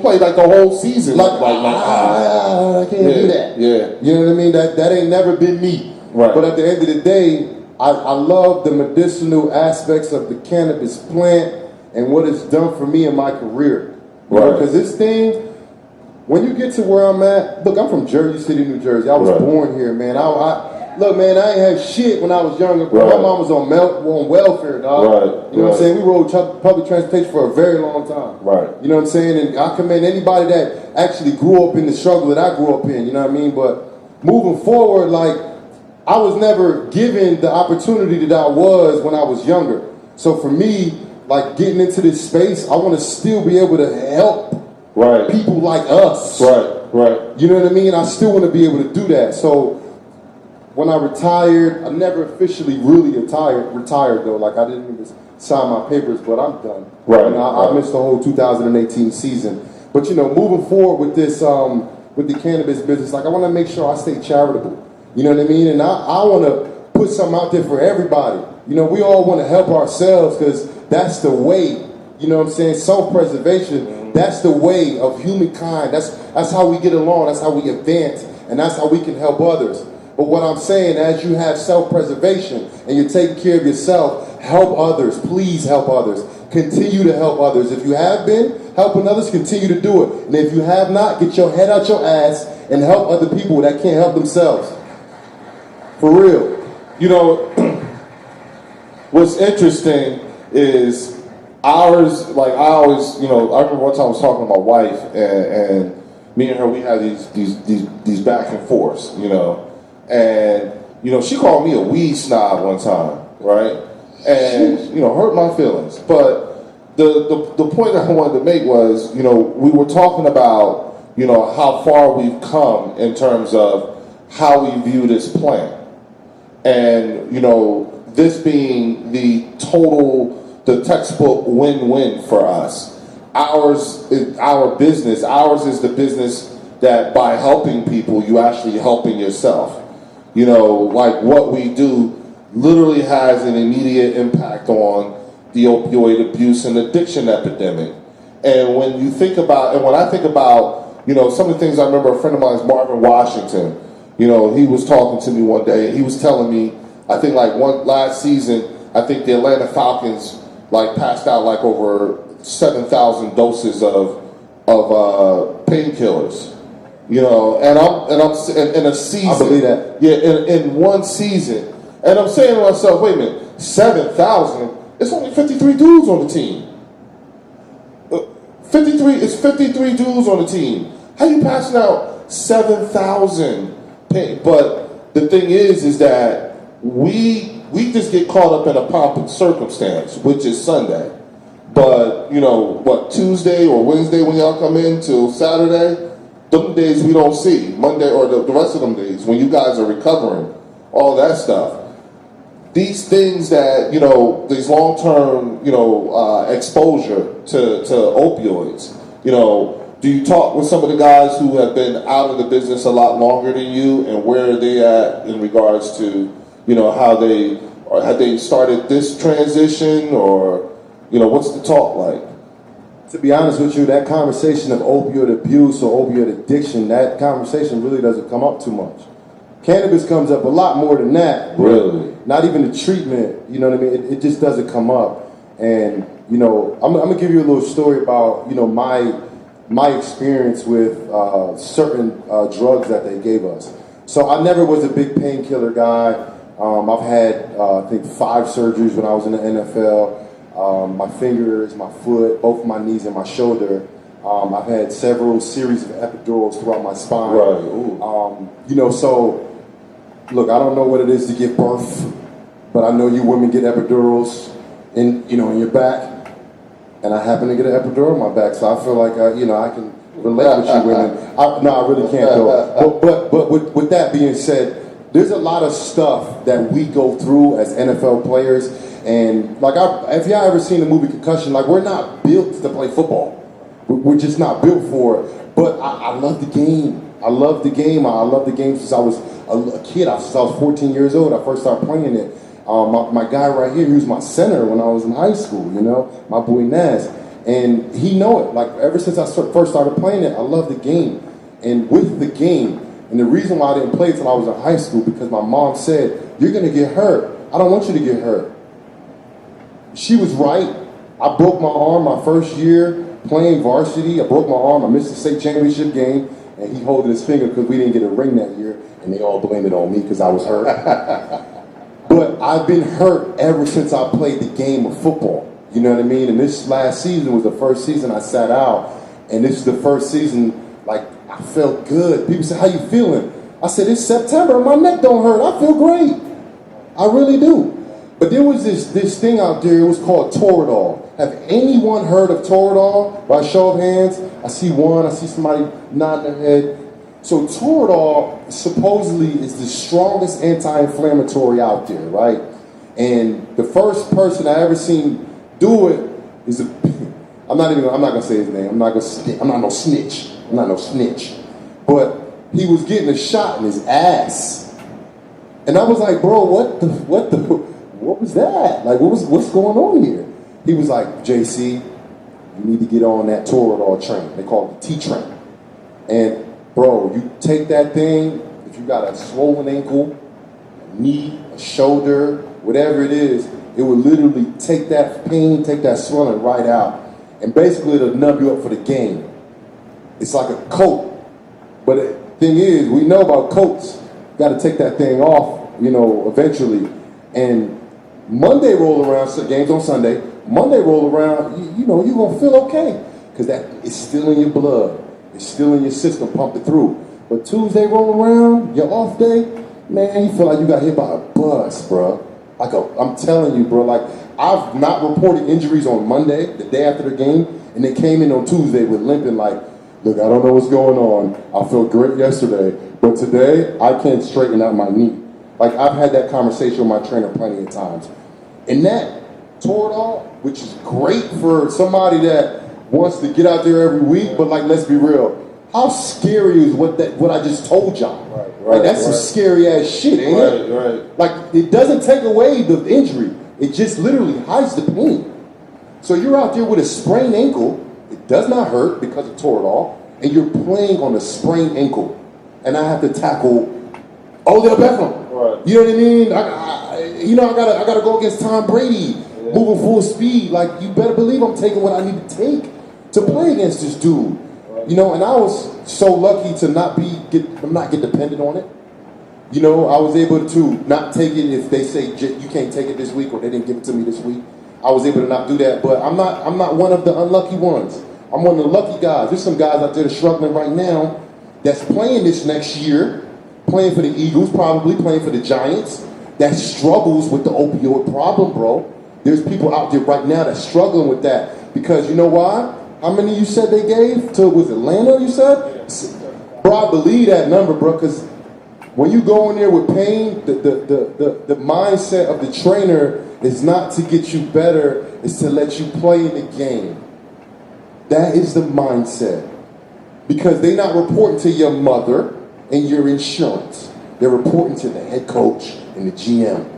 played like the whole season. I can't do that. Yeah. You know what I mean? That ain't never been me. Right. But at the end of the day, I love the medicinal aspects of the cannabis plant and what it's done for me in my career. Because this thing, when you get to where I'm at, look, I'm from Jersey City, New Jersey. I was born here, man. Look, man, I ain't had shit when I was younger. My mom was on welfare, dog. You know what I'm saying? We rode public transportation for a very long time. You know what I'm saying? And I commend anybody that actually grew up in the struggle that I grew up in, you know what I mean? But moving forward, like, I was never given the opportunity that I was when I was younger. So for me, like, getting into this space, I want to still be able to help people like us. You know what I mean? I still want to be able to do that. So when I retired, I never officially really retired though. Like, I didn't even sign my papers, but I'm done. You know, I missed the whole 2018 season. But, you know, moving forward with this, with the cannabis business, like, I want to make sure I stay charitable. You know what I mean? And I want to put something out there for everybody. You know, we all want to help ourselves because that's the way, you know what I'm saying, self-preservation, that's the way of humankind. That's how we get along, that's how we advance, and that's how we can help others. But what I'm saying, as you have self-preservation and you're taking care of yourself, help others. Please help others. Continue to help others. If you have been helping others, continue to do it. And if you have not, get your head out your ass and help other people that can't help themselves. For real. You know, what's interesting is ours, like, I always, you know, I remember one time I was talking to my wife, and me and her, we had these back and forths, you know. And, you know, she called me a weed snob one time, right? And, you know, hurt my feelings. But the point that I wanted to make was, you know, we were talking about, you know, how far we've come in terms of how we view this plant. And, you know, this being the textbook win-win for us. Ours is our business. Ours is the business that by helping people, you actually helping yourself. You know, like what we do literally has an immediate impact on the opioid abuse and addiction epidemic. And when you think about, and when I think about, you know, some of the things I remember, a friend of mine is Marvin Washington. You know, he was talking to me one day, and he was telling me, I think like last season, I think the Atlanta Falcons like passed out like over 7,000 doses of painkillers. You know, and I'm in a season. I believe that. Yeah, in one season, and I'm saying to myself, wait a minute, 7,000? It's only 53 dudes on the team. 53 dudes on the team. How you passing out 7,000? But the thing is that we just get caught up in a pomp and circumstance, which is Sunday. But, you know, what, Tuesday or Wednesday when y'all come in till Saturday, them days we don't see. Monday or the rest of them days when you guys are recovering, all that stuff. these things that, these long-term, exposure to opioids, do you talk with some of the guys who have been out of the business a lot longer than you, and where are they at in regards to, how have they started this transition, or, what's the talk like? To be honest with you, that conversation of opioid abuse or opioid addiction, that conversation really doesn't come up too much. Cannabis comes up a lot more than that. Really? Not even the treatment, you know what I mean? It just doesn't come up. And, I'm going to give you a little story about, my experience with certain drugs that they gave us. So I never was a big painkiller guy. I've had, I think, 5 surgeries when I was in the NFL. My fingers, my foot, both my knees and my shoulder. I've had several series of epidurals throughout my spine. Right. So look, I don't know what it is to give birth, but I know you women get epidurals in your back, and I happen to get an epidural in my back, so I feel like I can relate with you women. I really can't though. But with that being said, there's a lot of stuff that we go through as NFL players, and if y'all ever seen the movie Concussion, we're not built to play football. We're just not built for it. But I love the game. I love the game. I love the game since I was a kid. Since I was 14 years old, I first started playing it. My guy right here, he was my center when I was in high school, my boy Naz. And he know it. Ever since I first started playing it, I love the game. And with the game, and the reason why I didn't play until I was in high school, because my mom said, you're going to get hurt. I don't want you to get hurt. She was right. I broke my arm my first year playing varsity. I broke my arm. I missed the state championship game, and he holding his finger because we didn't get a ring that year, and they all blamed it on me because I was hurt. But I've been hurt ever since I played the game of football. You know what I mean? And this last season was the first season I sat out, and this is the first season, I felt good. People say, how you feeling? I said, it's September, my neck don't hurt. I feel great. I really do. But there was this thing out there, it was called Toradol. Have anyone heard of Toradol? By show of hands, I see one, I see somebody nodding their head. So Toradol supposedly is the strongest anti-inflammatory out there, right? And the first person I ever seen do it is I'm not gonna say his name. I'm not no snitch. But he was getting a shot in his ass, and I was like, bro, what was that? What's going on here? He was like, JC, you need to get on that Toradol train. They call it the T train. And bro, you take that thing, if you got a swollen ankle, a knee, a shoulder, whatever it is, it will literally take that pain, take that swelling right out. And basically it'll numb you up for the game. It's like a coat. But the thing is, we know about coats. You got to take that thing off, eventually. And Monday roll around, so games on Sunday, Monday roll around, you're going to feel okay. Because that is still in your blood. It's still in your system, pumping through. But Tuesday roll around, your off day, man, you feel like you got hit by a bus, bro. I'm telling you, bro, I've not reported injuries on Monday, the day after the game, and they came in on Tuesday with limping look, I don't know what's going on. I felt great yesterday, but today I can't straighten out my knee. I've had that conversation with my trainer plenty of times. And that Toradol, which is great for somebody that wants to get out there every week, but let's be real. How scary is what I just told y'all? Right. That's some scary ass shit, ain't it? Right. It doesn't take away the injury. It just literally hides the pain. So you're out there with a sprained ankle. It does not hurt because of Toradol, and you're playing on a sprained ankle. And I have to tackle Odell Beckham. Right. You know what I mean? I gotta go against Tom Brady, moving full speed. You better believe I'm taking what I need to take to play against this dude. Right. And I was so lucky to not get dependent on it. I was able to not take it if they say you can't take it this week or they didn't give it to me this week. I was able to not do that, but I'm not one of the unlucky ones. I'm one of the lucky guys. There's some guys out there that are struggling right now that's playing this next year, playing for the Eagles, probably playing for the Giants, that struggles with the opioid problem, bro. There's people out there right now that's struggling with that because you know why? How many you said they gave to, was Atlanta, you said? Bro, I believe that number, bro, because When you go in there with pain, the mindset of the trainer is not to get you better, it's to let you play in the game. That is the mindset. Because they're not reporting to your mother and your insurance. They're reporting to the head coach and the GM.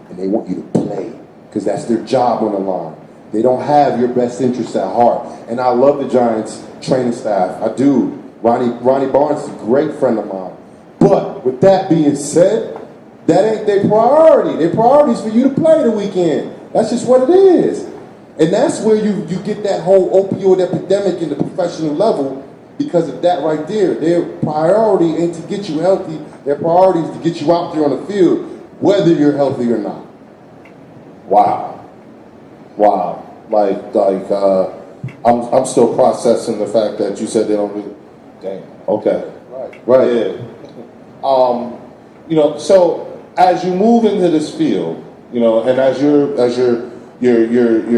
And they want you to play because that's their job on the line. They don't have your best interests at heart. And I love the Giants training staff. I do. Ronnie Barnes is a great friend of mine. But with that being said, that ain't their priority. Their priority is for you to play the weekend. That's just what it is. And that's where you get that whole opioid epidemic in the professional level because of that right there. Their priority ain't to get you healthy. Their priority is to get you out there on the field, whether you're healthy or not. Wow. I'm still processing the fact that you said they don't really. Damn. Okay. Right. Yeah. So as you move into this field, and as you're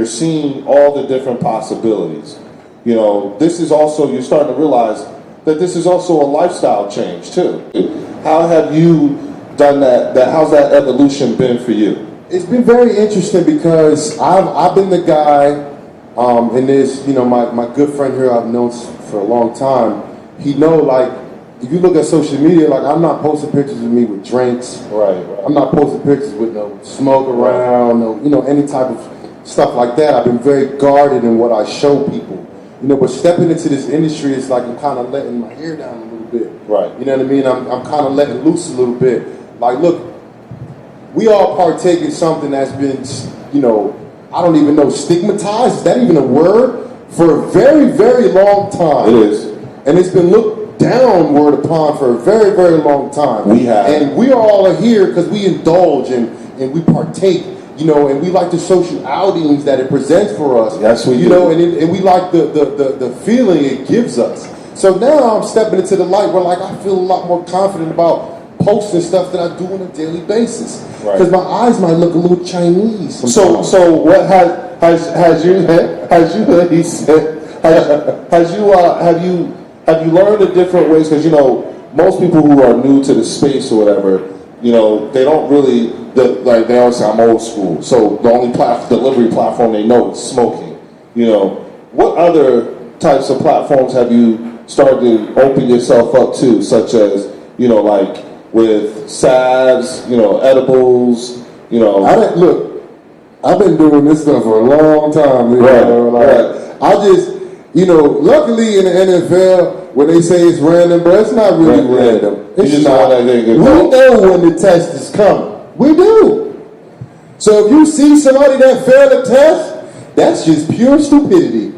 seeing all the different possibilities, this is also, you're starting to realize that this is also a lifestyle change too. How have you done that? How's that evolution been for you? It's been very interesting because I've been the guy, and there's, my good friend here I've known for a long time. He know, like, if you look at social media, like, I'm not posting pictures of me with drinks. Right. I'm not posting pictures with no smoke around, no, any type of stuff like that. I've been very guarded in what I show people. But stepping into this industry is like I'm kind of letting my hair down a little bit. Right. You know what I mean? I'm kind of letting loose a little bit. Like, look, we all partake in something that's been, I don't even know, stigmatized. Is that even a word? For a very, very long time. It is. And it's been looked downward upon for a very, very long time. We have. And we are all here because we indulge and we partake, and we like the social outings that it presents for us. Yes, we do. And we like the feeling it gives us. So now I'm stepping into the light where, like, I feel a lot more confident about posting stuff that I do on a daily basis. Because my eyes might look a little Chinese sometimes. So what have you learned the different ways? Because most people who are new to the space or whatever, they don't really they always say I'm old school. So the only delivery platform they know is smoking. What other types of platforms have you started to open yourself up to, such as like with salves, edibles, I've been doing this stuff for a long time. I just, luckily in the NFL, when they say it's random, but it's not really random. It's not. We know when the test is coming. We do. So if you see somebody that failed a test, that's just pure stupidity.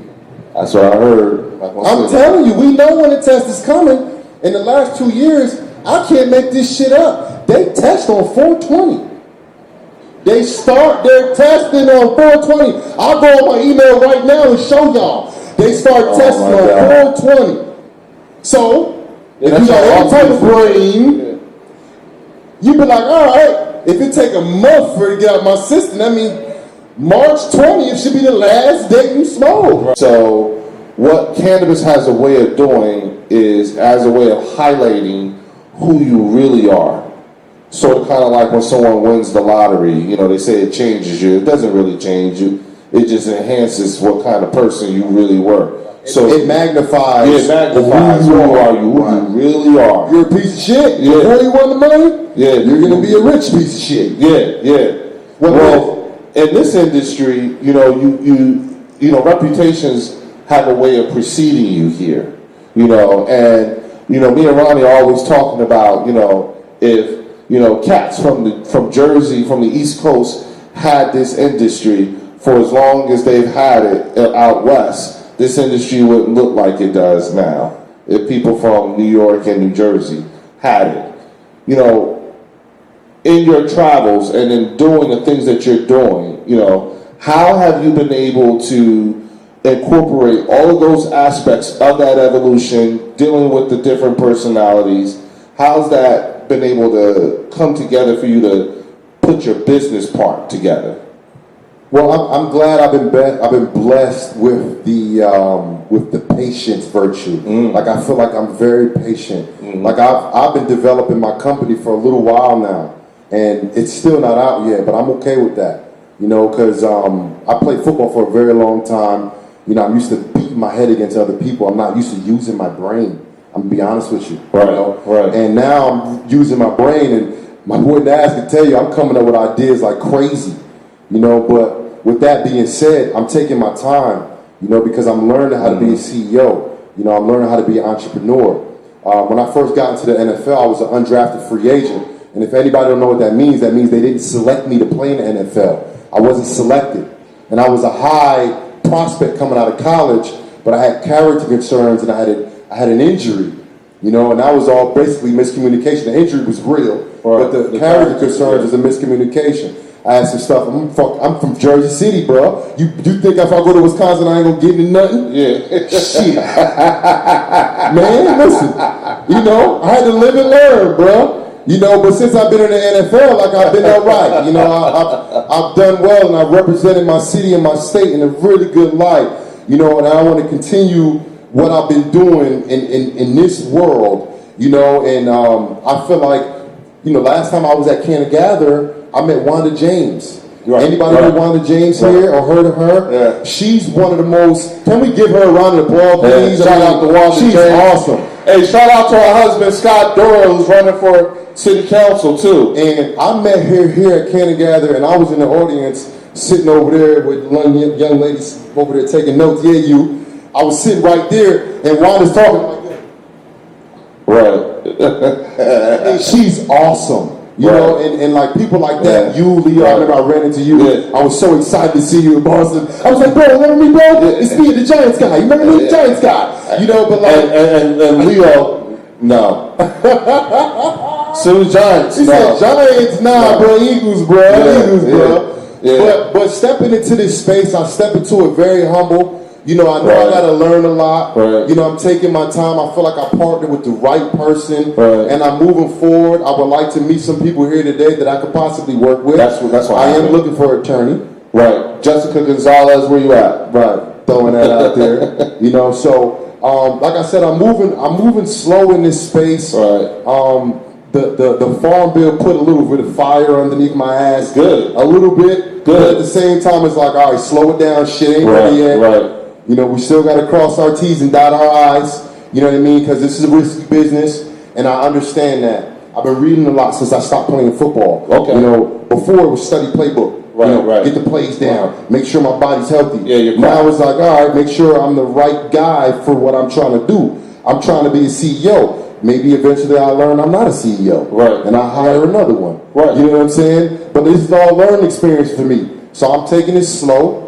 That's what I heard. I'm telling you, we know when the test is coming. In the last 2 years, I can't make this shit up. They test on 420. They start their testing on 420. I'll go on my email right now and show y'all. They start testing on 420. So, if you got any type of brain, you be like, all right, if it take a month for it to get out of my system, that means March 20th should be the last day you smoke. So, what cannabis has a way of doing is as a way of highlighting who you really are. Sort of kind of like when someone wins the lottery, they say it changes you. It doesn't really change you. It just enhances what kind of person you really were. So it magnifies. Yeah, it magnifies who you really are. You're a piece of shit. Yeah. Before you won the money, you're going to be a rich piece of shit. Yeah. Well, in this industry, reputations have a way of preceding you here. And me and Ronnie are always talking about, if cats from Jersey, from the East Coast, had this industry for as long as they've had it out west, this industry wouldn't look like it does now. If people from New York and New Jersey had it. In your travels and in doing the things that you're doing, how have you been able to incorporate all of those aspects of that evolution, dealing with the different personalities? How's that been able to come together for you to put your business part together? Well, I'm glad I've been blessed with the patience virtue. Like, I feel like I'm very patient. Like I've been developing my company for a little while now, and it's still not out yet, but I'm okay with that. You know, because I played football for a very long time. You know, I'm used to beating my head against other people. I'm not used to using my brain. I'm gonna be honest with you. Right, you know? right. And now I'm using my brain, and my boy Naz can tell you I'm coming up with ideas like crazy. You know, but with that being said, I'm taking my time. You know, because I'm learning how to be a CEO. You know, I'm learning how to be an entrepreneur. When I first got into the NFL, I was an undrafted free agent. And if anybody don't know what that means they didn't select me to play in the NFL. I wasn't selected. And I was a high prospect coming out of college, but I had character concerns and I had an injury. You know, and that was all basically miscommunication. The injury was real, but the character concerns was a miscommunication. I had some stuff. I'm from Jersey City, bro. You think if I go to Wisconsin, I ain't gonna get into nothing? Yeah. Shit. Man, listen. You know, I had to live and learn, bro. You know, but since I've been in the NFL, like I've been all right. You know, I've done well, and I've represented my city and my state in a really good light. You know, and I want to continue what I've been doing in this world. You know, and I feel like, you know, last time I was at CannaGather, I met Wanda James. Right. Anybody know Wanda James here or heard of her? Yeah. She's one of the most. Can we give her a round of applause, please? Shout out to Wanda James. She's awesome. Hey, shout out to her husband Scott Doyle, who's running for city council too. And I met her here at CannaGather, and I was in the audience sitting over there with young ladies over there taking notes. Yeah, you. I was sitting right there, and Wanda's talking like that. Right. And she's awesome. You know, and like people like that, you, Leo, I remember I ran into you. I was so excited to see you in Boston. I was like, bro, remember me, bro? It's me, the Giants guy. You remember me, the Giants guy? You know, but like... And Leo, no. So the Giants, he said, Giants, nah, bro, Eagles, bro, Eagles, bro. Yeah. But stepping into this space, I step into it very humble. You know, I know I got to learn a lot. Right. You know, I'm taking my time. I feel like I partnered with the right person. Right. And I'm moving forward. I would like to meet some people here today that I could possibly work with. That's why I am looking for an attorney. Right. Jessica Gonzalez, where you at? Right. Throwing that out there. You know, so like I said, I'm moving slow in this space. Right. The farm bill put a little bit of fire underneath my ass. Good. A little bit. Good. But at the same time, it's like, all right, slow it down. Shit ain't ready yet. Right. You know, we still got to cross our T's and dot our I's. You know what I mean? Because this is a risky business, and I understand that. I've been reading a lot since I stopped playing football. Okay. You know, before it was study playbook. Right, you know, get the plays down. Make sure my body's healthy. Yeah, now it's like, all right, make sure I'm the right guy for what I'm trying to do. I'm trying to be a CEO. Maybe eventually I learn I'm not a CEO. Right. And I hire another one. Right. You know what I'm saying? But this is all learning experience for me. So I'm taking it slow.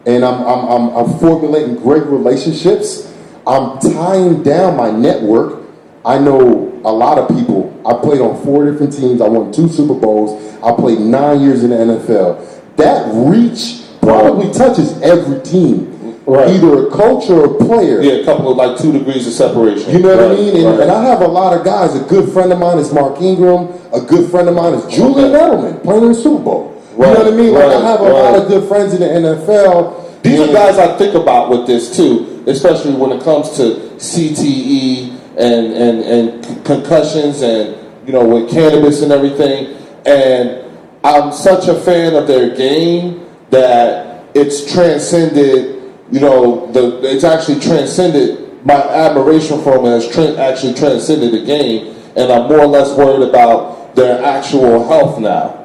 And I'm formulating great relationships. I'm tying down my network. I know a lot of people. I played on 4 different teams. I won 2 Super Bowls. I played 9 years in the NFL. That reach probably touches every team. Right. Either a coach or a player. Yeah, a couple of like 2 degrees of separation. You know what I mean? And I have a lot of guys. A good friend of mine is Mark Ingram. A good friend of mine is Julian Edelman, playing in the Super Bowl. Right. You know what I mean? Like I have a lot of good friends in the NFL. These are guys I think about with this too, especially when it comes to CTE and concussions and, you know, with cannabis and everything. And I'm such a fan of their game that it's transcended, you know, it's actually transcended my admiration for them, and it's actually transcended the game. And I'm more or less worried about their actual health now.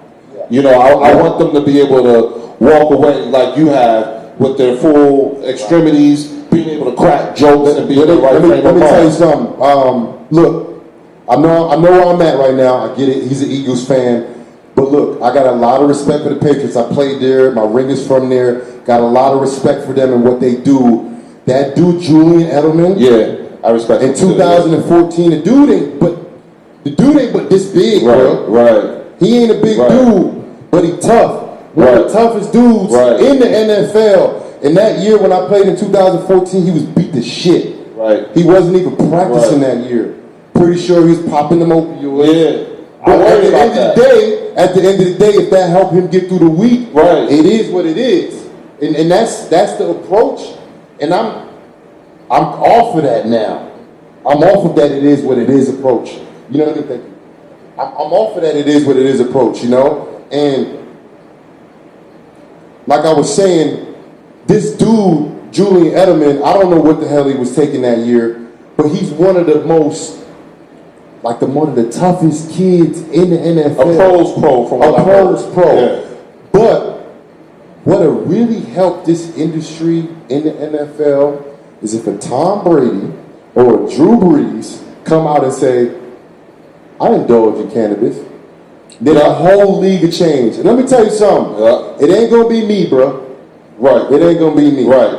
You know, I want them to be able to walk away like you have with their full extremities, being able to crack jokes and be in the right frame of mind. Let me tell you something. Look, I know where I'm at right now. I get it. He's an Eagles fan. But look, I got a lot of respect for the Patriots. I played there. My ring is from there. Got a lot of respect for them and what they do. That dude, Julian Edelman. Yeah, I respect him. In 2014, the dude ain't but this big, bro. Right. He ain't a big dude, but he tough. One of the toughest dudes in the NFL. And that year when I played in 2014, he was beat to shit. Right. He wasn't even practicing that year. Pretty sure he was popping them opioids. Yeah. But at the end of the day, if that helped him get through the week, it is what it is. And that's the approach. And I'm off of that now. I'm off of that it is what it is approach. You know what I mean? Thank you. I'm off of that it is what it is approach, you know? And like I was saying, this dude, Julian Edelman, I don't know what the hell he was taking that year, but he's one of the most, like one of the toughest kids in the NFL. A pro's pro from what A I've heard. pro's pro. Yeah. But what have really helped this industry in the NFL is if a Tom Brady or a Drew Brees come out and say, I indulge in cannabis, then the whole league will change. And let me tell you something. It ain't going to be me, bro. Right. It ain't going to be me. Right.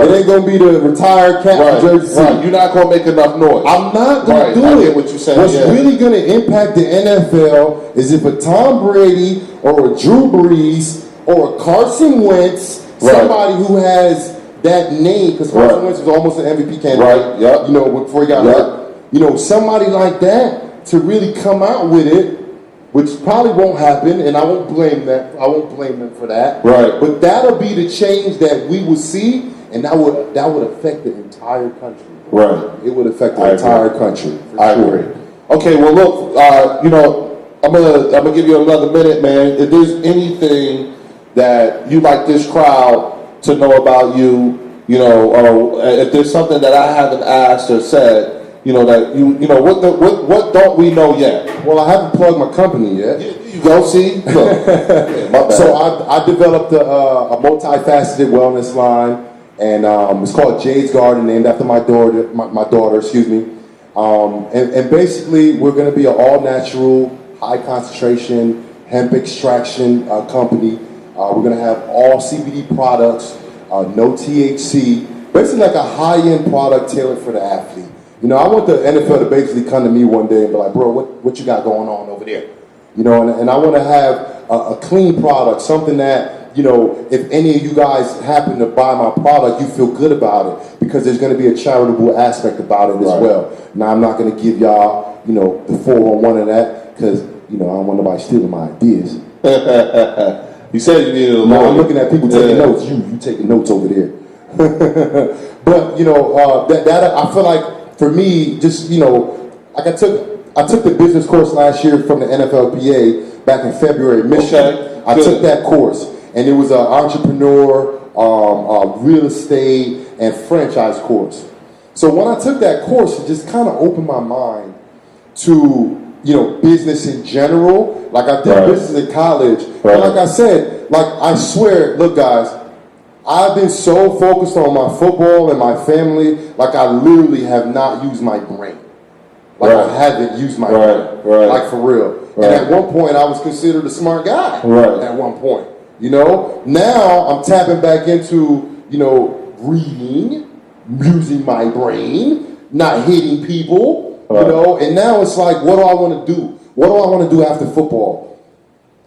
It ain't going to be the retired cat from Jersey City. Right. You're not going to make enough noise. I'm not going to do I it. get what you're saying. What's yeah. really going to impact the NFL is if a Tom Brady or a Drew Brees or a Carson Wentz, somebody who has that name, because Carson Wentz was almost an MVP candidate. Right. Yep. You know, before he got hurt. You know, somebody like that to really come out with it, which probably won't happen, and I won't blame that. I won't blame them for that. Right. But that'll be the change that we will see, and that would affect the entire country. Right. It would affect the entire country. I agree. Okay. Well, look. You know, I'm gonna give you another minute, man. If there's anything that you like this crowd to know about you, you know, or if there's something that I haven't asked or said. You know that you know what don't we know yet? Well, I haven't plugged my company yet. You go see. Look, my bad. So I developed a multifaceted wellness line, and it's called Jade's Garden, named after my daughter. Excuse me. And basically, we're going to be an all-natural, high-concentration hemp extraction company. We're going to have all CBD products, no THC, basically like a high-end product tailored for the athlete. You know, I want the NFL to basically come to me one day and be like, bro, what you got going on over there? You know, and I want to have a clean product, something that, you know, if any of you guys happen to buy my product, you feel good about it because there's going to be a charitable aspect about it as well. Now, I'm not going to give y'all, you know, the 411 of that because, you know, I don't want nobody stealing my ideas. You said you needed a Now, lawyer. I'm looking at people taking notes. You taking notes over there. But, you know, that I feel like, for me, just, you know, like I took the business course last year from the NFLPA back in February, Michigan. Okay. I took that course, and it was an entrepreneur, real estate, and franchise course. So when I took that course, it just kind of opened my mind to, you know, business in general. Like I did business in college. And like I said, like I swear, look guys, I've been so focused on my football and my family, like I literally have not used my brain. Like I haven't used my brain. Like for real. And at one point I was considered a smart guy. At one point. You know? Now I'm tapping back into, you know, reading, using my brain, not hitting people. You know, and now it's like, what do I want to do? What do I want to do after football?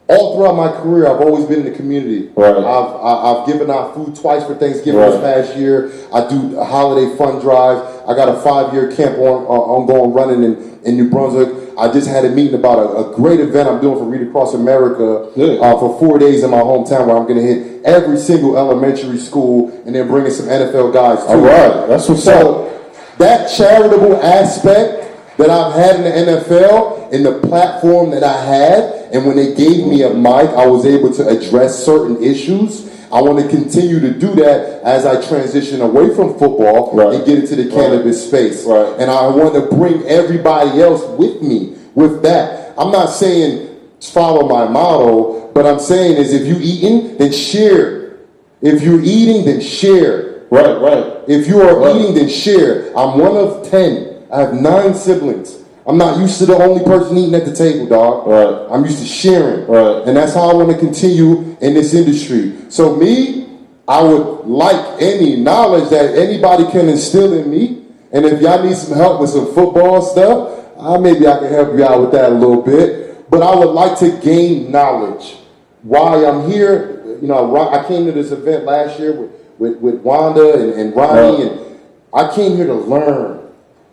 All throughout my career, I've always been in the community. I've given out food twice for Thanksgiving this past year. I do holiday fund drives. I got a 5-year camp ongoing running in New Brunswick. I just had a meeting about a great event I'm doing for Read Across America for 4 days in my hometown where I'm going to hit every single elementary school and then bringing some NFL guys too. All right, that's what's up. That charitable aspect that I've had in the NFL and the platform that I had, and when they gave me a mic, I was able to address certain issues. I want to continue to do that as I transition away from football and get into the cannabis space. And I want to bring everybody else with me with that. I'm not saying follow my motto, but I'm saying is if you eating, then share. If you're eating, then share. If you are eating, then share. I'm one of 10. I have 9 siblings. I'm not used to the only person eating at the table, dog. I'm used to sharing. And that's how I want to continue in this industry. So me, I would like any knowledge that anybody can instill in me. And if y'all need some help with some football stuff, maybe I can help you out with that a little bit. But I would like to gain knowledge. Why I'm here, you know, I came to this event last year with Wanda and Ronnie, and I came here to learn.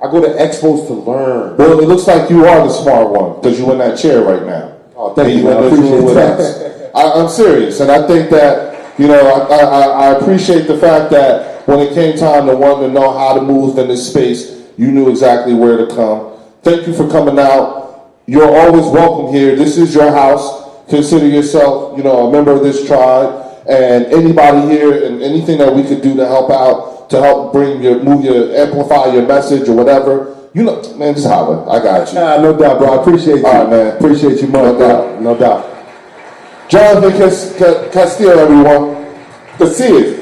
I go to expos to learn. Well, it looks like you are the smart one because you're in that chair right now. Oh, thank you. I appreciate that. I'm serious, and I think that, you know, I appreciate the fact that when it came time to want to know how to move in this space, you knew exactly where to come. Thank you for coming out. You're always welcome here. This is your house. Consider yourself, a member of this tribe. And anybody here and anything that we could do to help out, to help amplify your message or whatever, man, just holler. I got you. No doubt, bro. I appreciate you. All right, man. Appreciate you much, bro. No doubt. Jonathan Castillo, everyone. Casillas.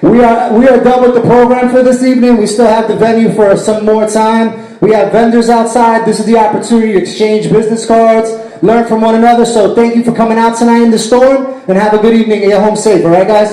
We are done with the program for this evening. We still have the venue for some more time. We have vendors outside. This is the opportunity to exchange business cards, learn from one another. So thank you for coming out tonight in the storm, and have a good evening and get home safe. All right, guys?